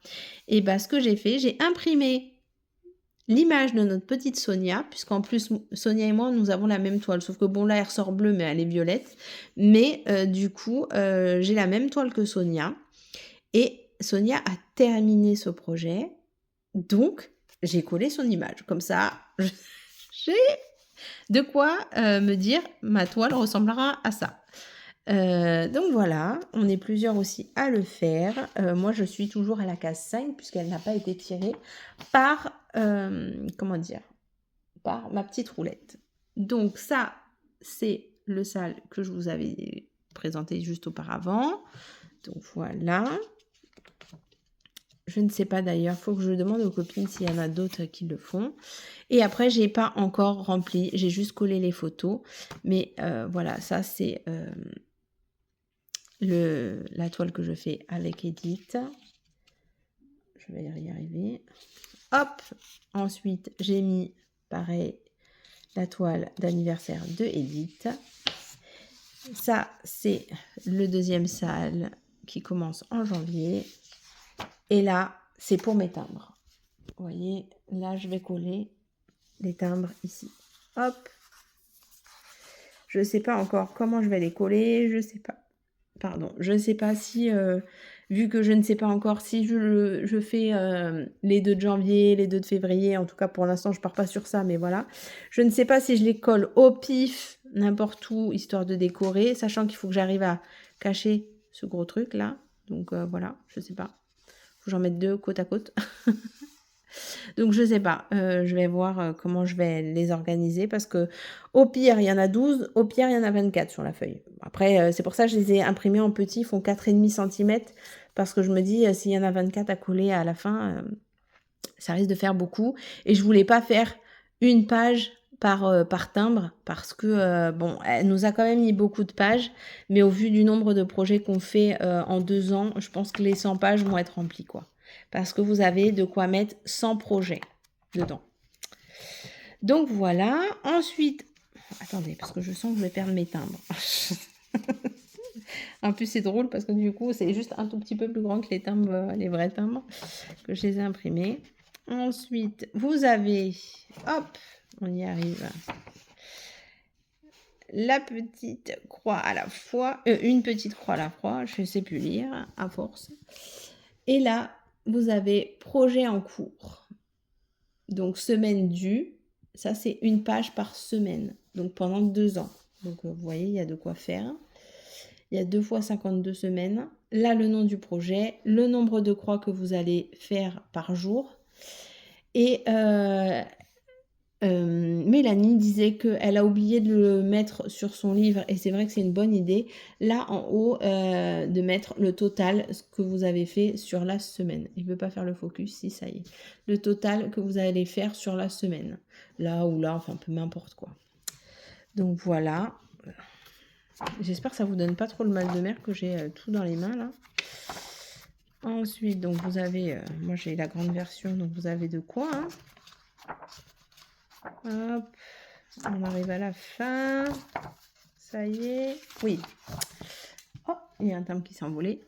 Et bah ce que j'ai fait, j'ai imprimé l'image de notre petite Sonia, puisqu'en plus Sonia et moi nous avons la même toile, sauf que bon là elle ressort bleue mais elle est violette, mais du coup j'ai la même toile que Sonia, et Sonia a terminé ce projet, donc j'ai collé son image, comme ça j'ai de quoi me dire ma toile ressemblera à ça. Donc voilà, on est plusieurs aussi à le faire. Moi, je suis toujours à la case 5 puisqu'elle n'a pas été tirée par, comment dire, par ma petite roulette. Donc ça, c'est le sale que je vous avais présenté juste auparavant. Donc voilà. Je ne sais pas d'ailleurs, il faut que je demande aux copines s'il y en a d'autres qui le font. Et après, j'ai pas encore rempli, j'ai juste collé les photos. Mais voilà, ça c'est... la toile que je fais avec Edith. Je vais y arriver. Hop. Ensuite, j'ai mis, pareil, la toile d'anniversaire de Edith. Ça, c'est le deuxième sale qui commence en janvier. Et là, c'est pour mes timbres. Vous voyez, là, je vais coller les timbres ici. Hop. Je ne sais pas encore comment je vais les coller. Je ne sais pas. Pardon, je ne sais pas si, vu que je ne sais pas encore si je fais les 2 de janvier, les 2 de février, en tout cas pour l'instant je pars pas sur ça, mais voilà. Je ne sais pas si je les colle au pif, n'importe où, histoire de décorer, sachant qu'il faut que j'arrive à cacher ce gros truc là. Donc voilà, je sais pas. Faut que j'en mette 2 côte à côte. Donc je sais pas, je vais voir comment je vais les organiser parce que au pire il y en a 12, au pire il y en a 24 sur la feuille. Après c'est pour ça que je les ai imprimés en petits, ils font 4,5 cm parce que je me dis s'il y en a 24 à coller à la fin, ça risque de faire beaucoup. Et je voulais pas faire une page par timbre parce que bon, elle nous a quand même mis beaucoup de pages, mais au vu du nombre de projets qu'on fait en 2 ans, je pense que les 100 pages vont être remplies quoi. Parce que vous avez de quoi mettre 100 projets dedans. Donc voilà. Ensuite, attendez, parce que je sens que je vais perdre mes timbres. En plus, c'est drôle parce que du coup, c'est juste un tout petit peu plus grand que les timbres, les vrais timbres que je les ai imprimés. Ensuite, vous avez, hop, on y arrive. La petite croix à la fois, une petite croix à la fois, je ne sais plus lire à force. Et là, vous avez projet en cours. Donc, semaine due, ça c'est une page par semaine, donc pendant 2 ans. Donc, vous voyez, il y a de quoi faire. Il y a 2 fois 52 semaines. Là, le nom du projet, le nombre de croix que vous allez faire par jour. Et Mélanie disait qu'elle a oublié de le mettre sur son livre, et c'est vrai que c'est une bonne idée, là en haut, de mettre le total, ce que vous avez fait sur la semaine. Il ne peut pas faire le focus, si ça y est. Le total que vous allez faire sur la semaine. Là ou là, enfin peu m'importe quoi. Donc voilà. J'espère que ça vous donne pas trop le mal de mer que j'ai tout dans les mains là. Ensuite, donc vous avez, moi j'ai la grande version, donc vous avez de quoi, hein. Hop, on arrive à la fin. Ça y est. Oui. Oh, il y a un timbre qui s'est envolé.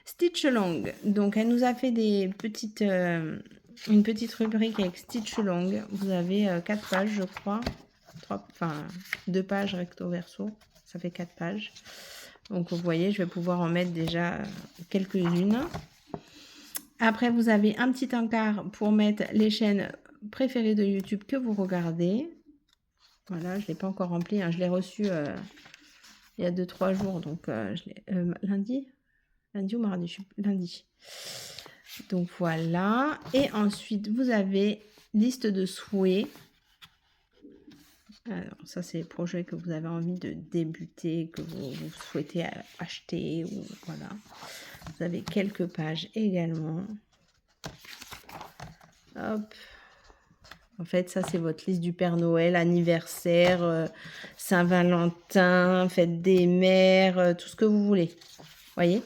Stitch Along. Donc, elle nous a fait des petites, une petite rubrique avec Stitch Along. Vous avez 4 pages, je crois. 2 pages recto verso. Ça fait 4 pages. Donc, vous voyez, je vais pouvoir en mettre déjà quelques-unes. Après, vous avez un petit encart pour mettre les chaînes préférées de YouTube que vous regardez. Voilà, je ne l'ai pas encore rempli, hein. Je l'ai reçu il y a 2-3 jours, donc lundi ou mardi, lundi. Donc voilà. Et ensuite, vous avez liste de souhaits. Alors, ça, c'est les projets que vous avez envie de débuter, que vous souhaitez acheter, ou voilà. Vous avez quelques pages également. Hop. En fait, ça, c'est votre liste du Père Noël, anniversaire, Saint-Valentin, fête des mères, tout ce que vous voulez. Voyez?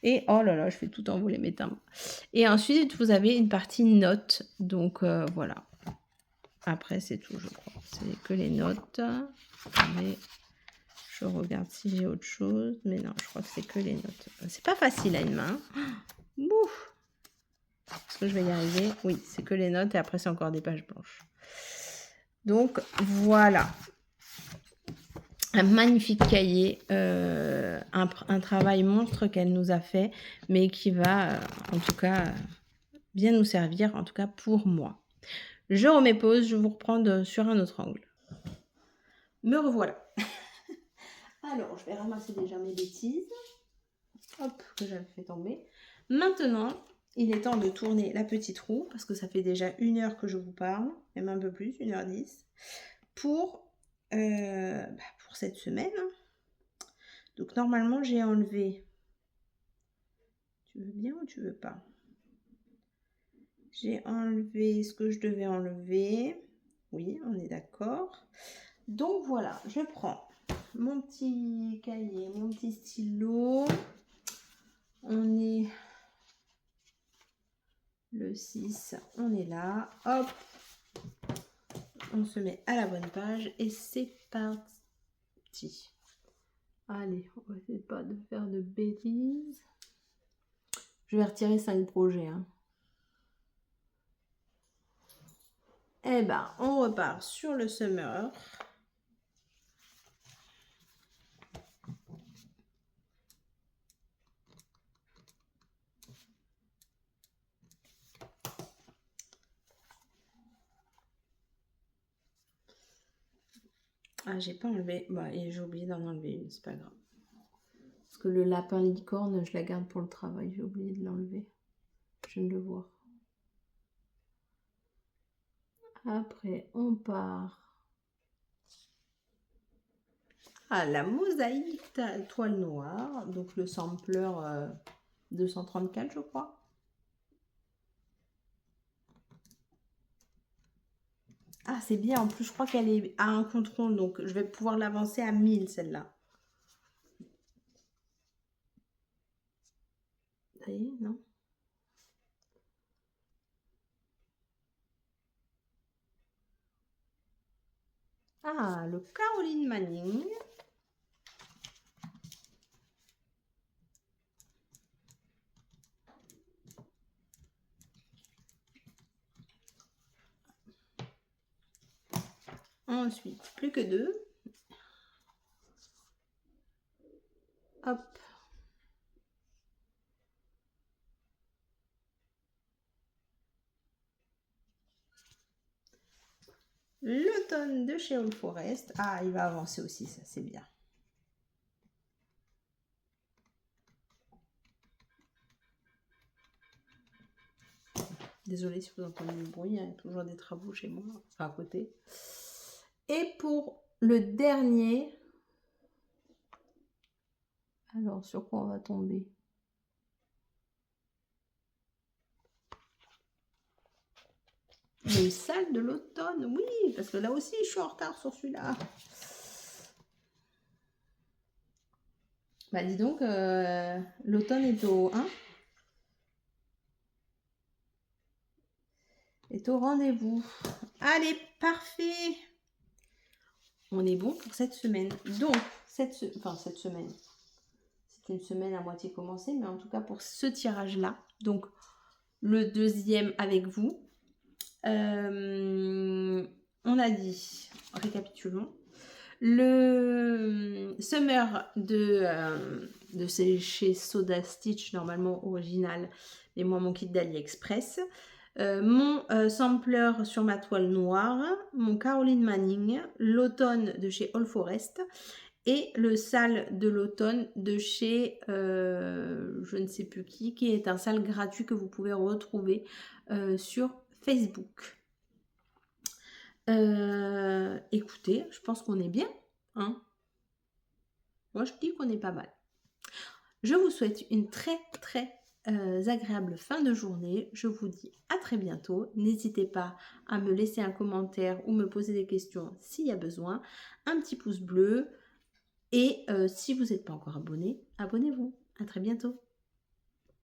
Et oh là là, je fais tout envoler mes timbres. Et ensuite, vous avez une partie notes. Donc, voilà. Après, c'est tout, je crois. C'est que les notes. Mais je regarde si j'ai autre chose. Mais non, je crois que c'est que les notes. C'est pas facile à une main. Bouf! Est-ce que je vais y arriver? Oui, c'est que les notes. Et après, c'est encore des pages blanches. Donc, voilà. Un magnifique cahier. Un travail monstre qu'elle nous a fait. Mais qui va, en tout cas, bien nous servir. En tout cas, pour moi. Je remets pause, je vous reprends sur un autre angle. Me revoilà. Alors, je vais ramasser déjà mes bêtises. Hop, que j'avais fait tomber. Maintenant, il est temps de tourner la petite roue, parce que ça fait déjà 1 heure que je vous parle, même un peu plus, 1h10, pour cette semaine. Donc, normalement, j'ai enlevé... Tu veux bien ou tu veux pas? J'ai enlevé ce que je devais enlever. Oui, on est d'accord. Donc voilà, je prends mon petit cahier, mon petit stylo. On est le 6, on est là. Hop, on se met à la bonne page et c'est parti. Allez, on va essayer pas de faire de bêtises. Je vais retirer 5 projets. Hein. Eh ben, on repart sur le summer. Ah, j'ai pas enlevé. Bah, et j'ai oublié d'en enlever une, c'est pas grave. Parce que le lapin licorne, je la garde pour le travail. J'ai oublié de l'enlever. Je viens de le voir. Après, on part à la mosaïque toile noire. Donc, le sampler 234, je crois. Ah, c'est bien. En plus, je crois qu'elle est à un contrôle. Donc, je vais pouvoir l'avancer à 1000, celle-là. Vous voyez, non? Ah, le Caroline Manning. Ensuite, plus que 2. Hop. L'automne de chez All Forest. Ah, il va avancer aussi, ça c'est bien. Désolée si vous entendez du bruit, il y a toujours des travaux chez moi, enfin à côté. Et pour le dernier, alors sur quoi on va tomber? Le sale de l'automne, oui, parce que là aussi je suis en retard sur celui-là. Bah dis donc, l'automne est au 1. Est au rendez-vous. Allez, parfait. On est bon pour cette semaine. Donc, cette semaine, c'est une semaine à moitié commencée, mais en tout cas pour ce tirage-là. Donc, le deuxième avec vous. On a dit, récapitulons, le Summer de chez Soda Stitch, normalement original, et moi mon kit d'AliExpress. Mon sampler sur ma toile noire, mon Caroline Manning, l'automne de chez All Forest et le sale de l'automne de chez je ne sais plus qui est un sale gratuit que vous pouvez retrouver sur Facebook. Écoutez, je pense qu'on est bien, hein. Moi, je dis qu'on est pas mal. Je vous souhaite une très agréable fin de journée. Je vous dis à très bientôt. N'hésitez pas à me laisser un commentaire ou me poser des questions s'il y a besoin. Un petit pouce bleu. Et si vous n'êtes pas encore abonné, abonnez-vous. À très bientôt.